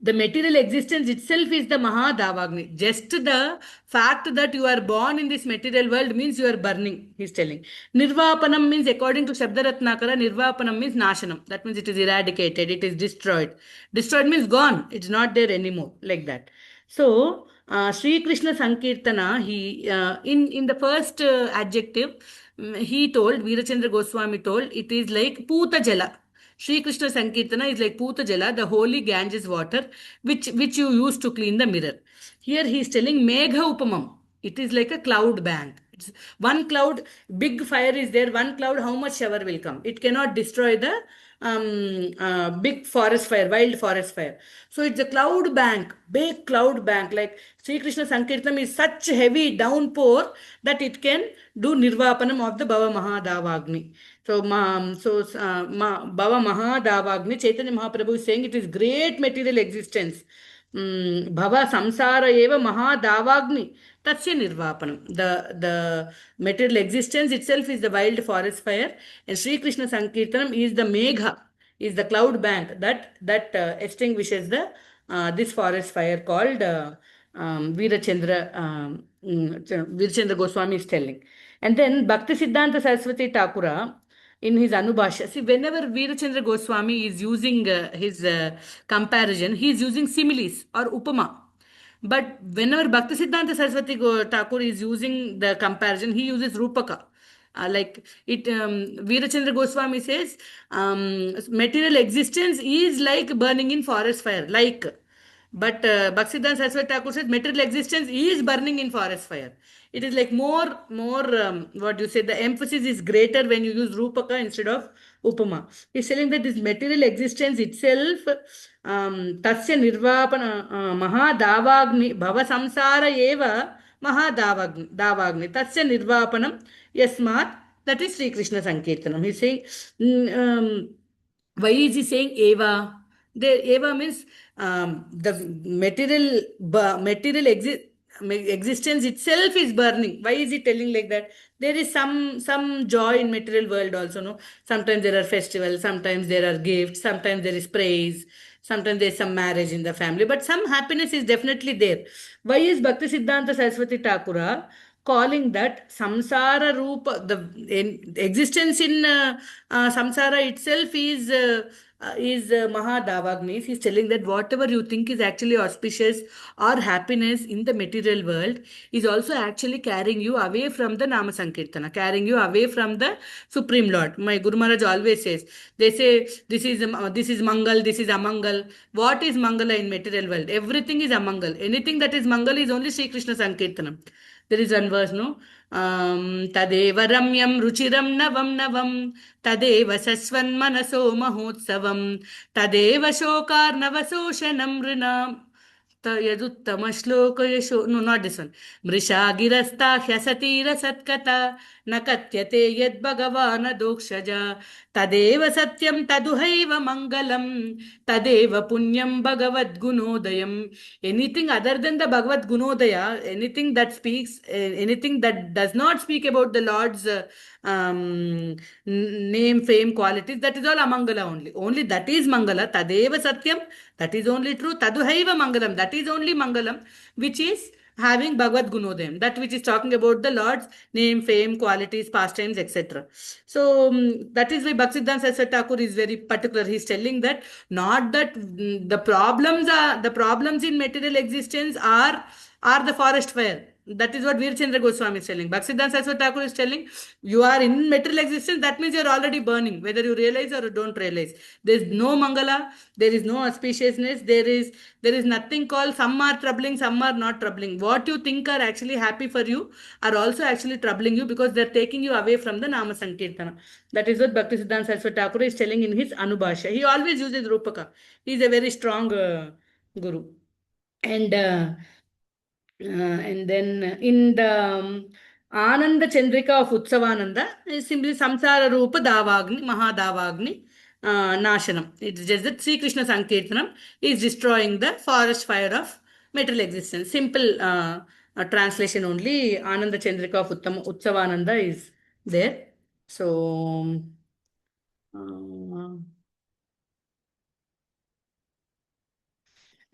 the material existence itself is the Mahadavagni. Just the fact that you are born in this material world means you are burning, he's telling. Nirvapanam means, according to Shabdaratnakara, Nirvapanam means Nashanam. That means it is eradicated, it is destroyed. Destroyed means gone, it's not there anymore, like that. So, Sri Krishna Sankirtana, he in the first adjective, he told, Veerachandra Goswami told, it is like Puta Jala. Sri Krishna Sankirtana is like Puta Jala, the holy Ganges water, which you use to clean the mirror. Here he is telling Megha Upamam. It is like a cloud bank. It's one cloud, big fire is there, one cloud, how much shower will come? It cannot destroy the big forest fire, wild forest fire. So it's a cloud bank, big cloud bank. Like Sri Krishna Sankirtanam is such heavy downpour that it can do Nirvapanam of the Bhava Mahadavagni. So, Bhava Mahadavagni, Chaitanya Mahaprabhu is saying it is great material existence. Bhava Samsara Eva Mahadavagni. Tasya Nirvapanam. The material existence itself is the wild forest fire, and Sri Krishna Sankirtanam is the Megha, is the cloud bank that extinguishes the this forest fire called Veerachandra Goswami is telling. And then Bhakti Siddhanta Saraswati Thakura in his Anubhashya. See, whenever Veerachandra Goswami is using his comparison, he is using similes or upama. But whenever Bhakti Siddhanta Saraswati Thakur is using the comparison, he uses Rupaka. Like it, Veerachandra Goswami says, material existence is like burning in forest fire, like. But Bhaktisiddhanta Saraswati Thakur says material existence is burning in forest fire. It is like more, what you say, the emphasis is greater when you use Rupaka instead of Upama. He's telling that this material existence itself, Tasya Nirvapana, Mahadavagni, Bhava Samsara Eva, Mahadavagni, Tasya Nirvapanam, Yasmat, that is Sri Krishna Sankirtanam. He's saying, why is he saying Eva? The Eva means the material existence itself is burning. Why is he telling like that? There is some joy in material world also. No, sometimes there are festivals, sometimes there are gifts, sometimes there is praise, sometimes there is some marriage in the family, but some happiness is definitely there. Why is Bhakti Siddhanta Saraswati Thakura calling that samsara rupa, the existence in samsara itself is Mahadavagnis. He's telling that whatever you think is actually auspicious or happiness in the material world is also actually carrying you away from the Nama Sankirtana, carrying you away from the Supreme Lord. My Guru Maharaj always says, they say this is Mangal, this is Amangal. What is Mangala in material world? Everything is Amangal. Anything that is Mangal is only Sri Krishna Sankirtanam. There is one verse, no? Tadeva ramyam ruchiram navam navam Tadeva sasvan manaso mahotsavam Tadeva shokar navasoshanam rinam Yaduttama shloka yasho. No, not this one. Mrisha girasta hyasatira satkata nakatyate yad bhagavana dokshaja Tadeva satyam taduhaiva mangalam Tadeva punyam bhagavad gunodayam. Anything other than the Bhagavad Gunodaya, anything that speaks, anything that does not speak about the Lord's name, fame, qualities, that is all Amangala only. Only that is Mangala. Tadeva Satyam, that is only true. Taduhaiva Mangalam, that is only Mangalam, which is having Bhagavad Gunodayam, that which is talking about the Lord's name, fame, qualities, pastimes, etc. So that is why Bhaktisiddhanta Saraswati Thakur is very particular. He is telling that not that the problems in material existence are the forest fire. That is what Veerachandra Goswami is telling. Bhaktisiddhanta Saraswati Thakur is telling, you are in material existence, that means you are already burning, whether you realize or you don't realize. There is no Mangala, there is no auspiciousness, there is nothing called some are troubling, some are not troubling. What you think are actually happy for you are also actually troubling you because they are taking you away from the Nama Sankirtana. That is what Bhaktisiddhanta Saraswati Thakur is telling in his Anubhashya. He always uses Rupaka. He is a very strong guru. And then in the Ananda Chandrika of Utsavananda is simply Samsara Rupa Davagni, Mahadavagni, Nashanam. It's just that Sri Krishna Sankirtanam is destroying the forest fire of material existence. Simple translation only. Ananda Chandrika of Utsavananda is there. So,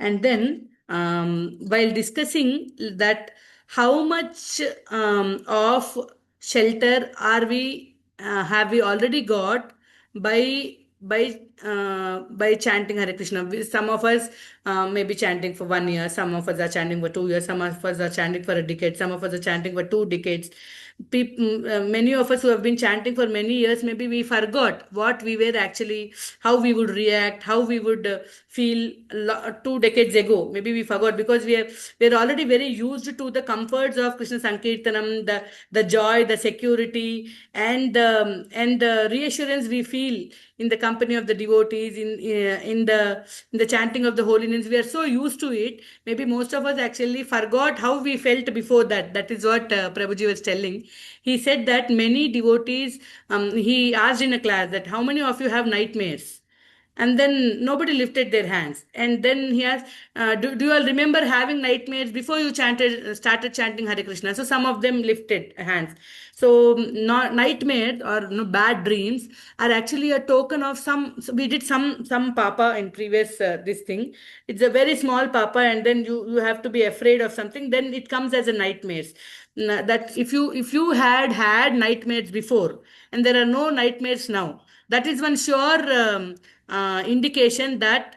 And then, while discussing that, how much of shelter are we have we already got by by chanting Hare Krishna? Some of us may be chanting for 1 year, some of us are chanting for 2 years, some of us are chanting for a decade, some of us are chanting for 2 decades. Many of us who have been chanting for many years, maybe we forgot what we were actually, how we would react, how we would feel 2 decades ago. Maybe we forgot because we're already very used to the comforts of Krishna Sankirtanam, the joy, the security, and the reassurance we feel in the company of the devotees, in the chanting of the holy names. We are so used to it. Maybe most of us actually forgot how we felt before that. That is what Prabhuji was telling. He said that many devotees, he asked in a class that how many of you have nightmares? And then nobody lifted their hands. And then he asked, do you all remember having nightmares before you started chanting Hare Krishna? So some of them lifted hands. So nightmares or bad dreams are actually a token of some. So we did some papa in previous this thing. It's a very small papa, and then you have to be afraid of something. Then it comes as a nightmares. That if you had nightmares before, and there are no nightmares now, that is one sure indication that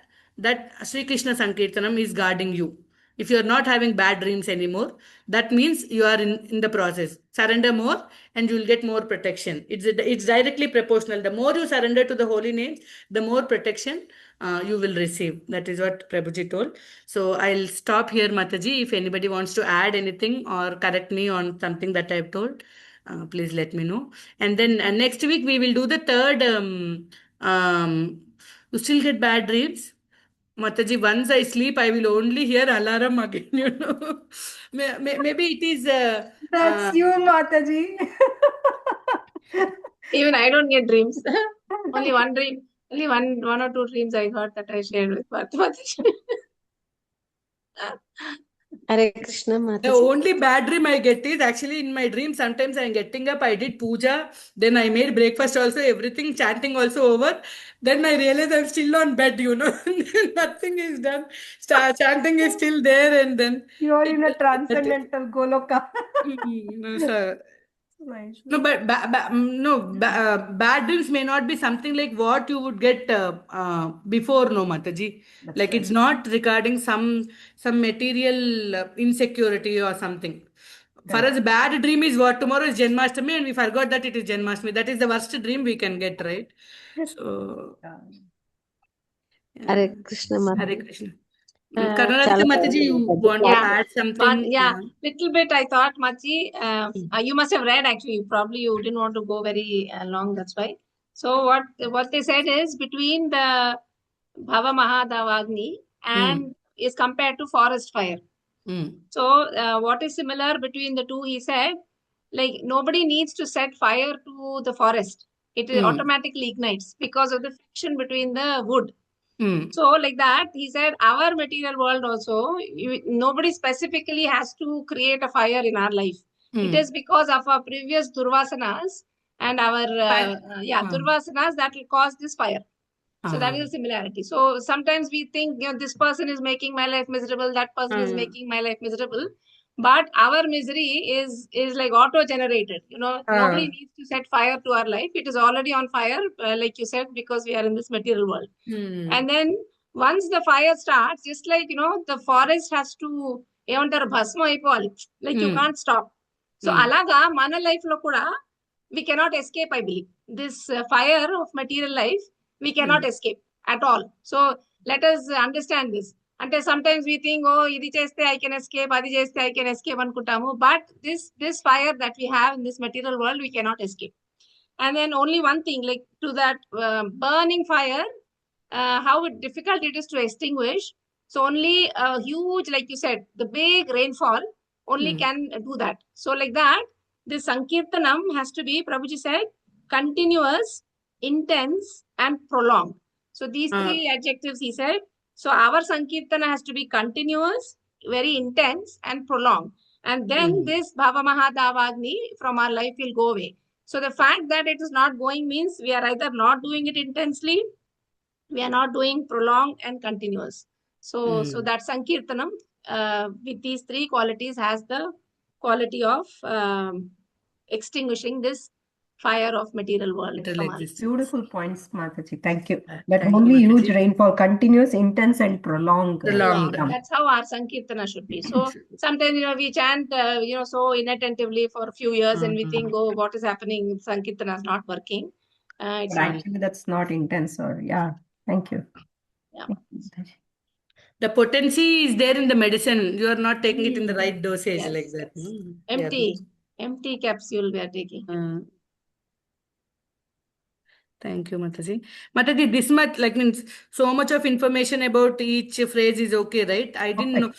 Sri Krishna Sankirtanam is guarding you. If you are not having bad dreams anymore, that means you are in the process. Surrender more and you will get more protection. It's directly proportional. The more you surrender to the holy names, the more protection you will receive. That is what Prabhuji told. So I'll stop here, Mataji. If anybody wants to add anything or correct me on something that I've told, please let me know. And then next week we will do the third. You still get bad dreams? Mataji, once I sleep, I will only hear alarm again, Maybe it is. That's you, Mataji. Even I don't get dreams. Only one dream. Only one or two dreams I got that I shared with Mataji. Hare Krishna, The Mataji. only bad dream I get is actually in my dream. Sometimes I'm getting up, I did puja, then I made breakfast also, everything, chanting also over. Then I realize I'm still on bed, Nothing is done. Chanting is still there, and then. You are in a transcendental Goloka. No, sir. Nice. No, but bad dreams may not be something like what you would get before, no, Mataji. That's Like right. it's not regarding some material insecurity or something. For us, bad dream is what tomorrow is Janmashtami, and we forgot that it is Janmashtami. That is the worst dream we can get, right? So, Hare Krishna, Hare Mataji. Krishna. Chala Karnataka Mataji, you want to Yeah. add something? Little bit I thought, Machi. You must have read actually. Probably you didn't want to go very long. That's why. So what they said is between the Bhava Mahadavagni and is compared to forest fire. So what is similar between the two? He said, like nobody needs to set fire to the forest. It automatically ignites because of the friction between the wood. So like that, he said, our material world also, nobody specifically has to create a fire in our life. It is because of our previous durvasanas and our durvasanas that will cause this fire. So that is a similarity. So sometimes we think, this person is making my life miserable, that person is making my life miserable. But our misery is like auto-generated. Nobody needs to set fire to our life. It is already on fire, like you said, because we are in this material world. And then once the fire starts, just like, the forest has to, like you can't stop. So alaga, mana life lo kuda, we cannot escape, I believe. This fire of material life, we cannot escape at all. So let us understand this. Until sometimes we think, idi cheste I can escape, adi cheste I can escape anukuntamu. But this fire that we have in this material world, we cannot escape. And then only one thing, like to that burning fire, how difficult it is to extinguish. So only a huge, like you said, the big rainfall only can do that. So like that, this Sankirtanam has to be, Prabhuji said, continuous, intense, and prolonged. So these three adjectives he said. So our Sankirtana has to be continuous, very intense, and prolonged. And then this Bhava Mahadavagni from our life will go away. So the fact that it is not going means we are either not doing it intensely, we are not doing prolonged and continuous. So that Sankirtanam with these three qualities has the quality of extinguishing this fire of material world Material from our existence. Beautiful points, Mataji. Thank you. Thank That you, only huge Mataji. rainfall, continuous, intense, and prolonged. Prolonged. Come. That's how our Sankirtana should be. So sometimes, we chant, so inattentively for a few years and we think, oh, what is happening? Sankirtana is not working. It's But not. actually, that's not intense. Or thank you. Yeah. Thank you, Mataji. The potency is there in the medicine. You are not taking it in the right dosage Yes, like that. yes. Yeah. Empty capsule we are taking. Thank you, Mataji. Mataji, this much, means so much of information about each phrase is okay, right? I didn't know,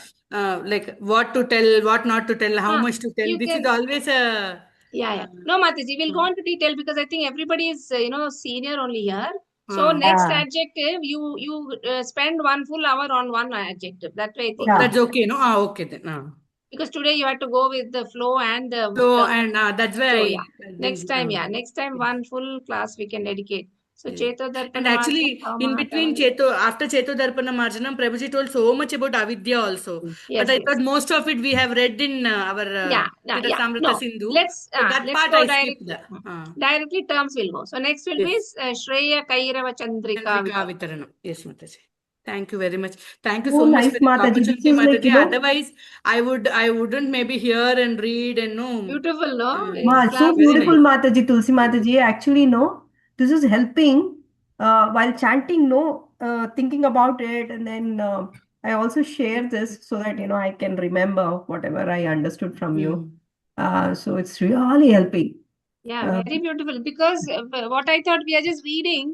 what to tell, what not to tell, how much to tell. You This is can. always a. Yeah. No, Mataji, we'll go into detail because I think everybody is, senior only here. So next adjective, you spend 1 full hour on one adjective. That way I think. That's okay, no? Okay then. Because today you had to go with the flow and the So, term. and that's why So I yeah, next time one full class we can dedicate. So Cheto And Darpana actually, in between after Cheto Darpana Marjanam, Prabhuji told so much about Avidya also. Yes, But I yes. thought most of it we have read in our Samrita No. Sindhu. Let's So that let's part go I skipped. directly terms will go. So next will be Yes. Shreya Kairava Chandrika. Chandrika Vitaranam. Yes, Mataji. Thank you very much. Thank you Oh, so much nice, for this Mataji. This opportunity, is like, Mataji. Otherwise, I wouldn't maybe hear and read and know. Beautiful, no? So Very beautiful, nice. Mataji, Tulsi Mataji. Actually, no, this is helping while chanting, no, thinking about it. And then I also share this so that, I can remember whatever I understood from you. So it's really helping. Yeah, very beautiful. Because what I thought, we are just reading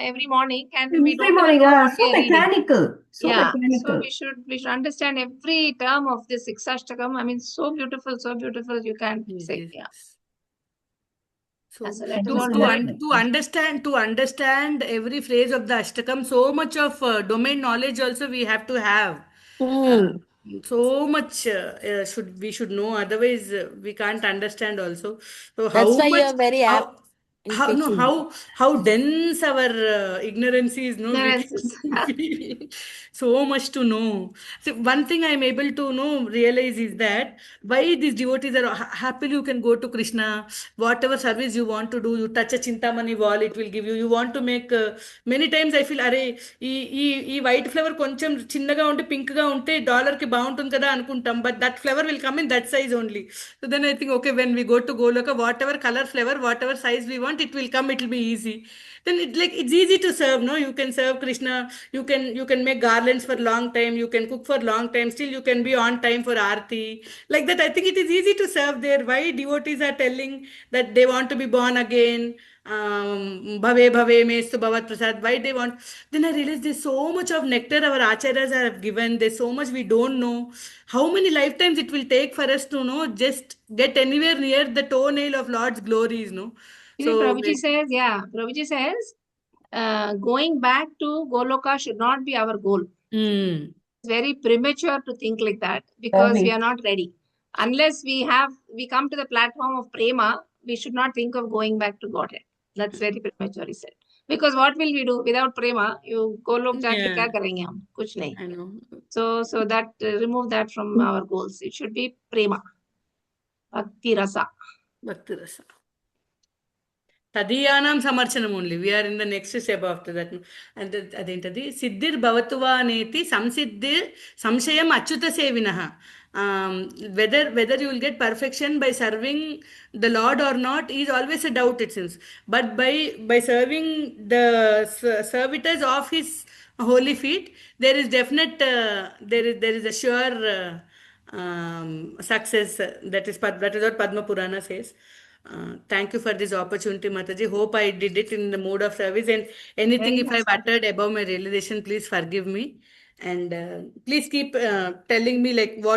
every morning and we Every don't even morning, know what so we are reading. mechanical. So Yeah, so mechanical. we should understand every term of this Siksastakam. I mean, so beautiful, you can't say. Yeah. So So let us you all so do much. it. to understand every phrase of the Ashtakam, so much of domain knowledge also we have to have. So much we should know. Otherwise, we can't understand also. So That's how why you much are very apt how in how no speaking. how dense our ignorance is, no, we Ignorance. can feel so much to know. So one thing I'm able to know realize is that why these devotees are happily you can go to Krishna, whatever service you want to do, you touch a Chintamani wall, it will give you. You want to make many times I feel అరే ఈ white flower కొంచెం చిన్నగా ఉంటే pink గా ఉంటే dollar కి బాగుంటుంది కదా అనుకుంటాం, but that flower will come in that size only. So then I think okay when we go to గోలోక whatever colour flower whatever size we want it will come, it will be easy. Then it's easy to serve, no? You can serve Krishna, you can make garlands for long time, you can cook for long time, still you can be on time for aarti. Like that, I think it is easy to serve there. Why devotees are telling that they want to be born again, bhave bhave mestu bhavat prasad, why they want. Then I realized there's so much of nectar our acharyas have given, there's so much we don't know. How many lifetimes it will take for us to know, just get anywhere near the toenail of Lord's glories, no? So Prabhuji says, going back to Goloka should not be our goal. It's very premature to think like that because we are not ready. Unless we come to the platform of prema, we should not think of going back to Godhead. That's very premature, he said. Because what will we do without prema? You Golok jaake kya karenge hum? Kuch nahi. I know. So that remove that from our goals. It should be prema. Bhakti rasa. Bhakti rasa. Tadiyanam samarchanam only. We are in the next step after that. And adentadi siddhir bhavatuva neti samsiddhir samshayam achyuta sevinaha. Whether you will get perfection by serving the Lord or not is always a doubt, it seems. But by serving the servitors of His holy feet, there is definite there is a sure success. That is what Padma Purana says. Thank you for this opportunity, Mataji. Hope I did it in the mode of service. And anything, if I've uttered above my realization, please forgive me. And please keep telling me like what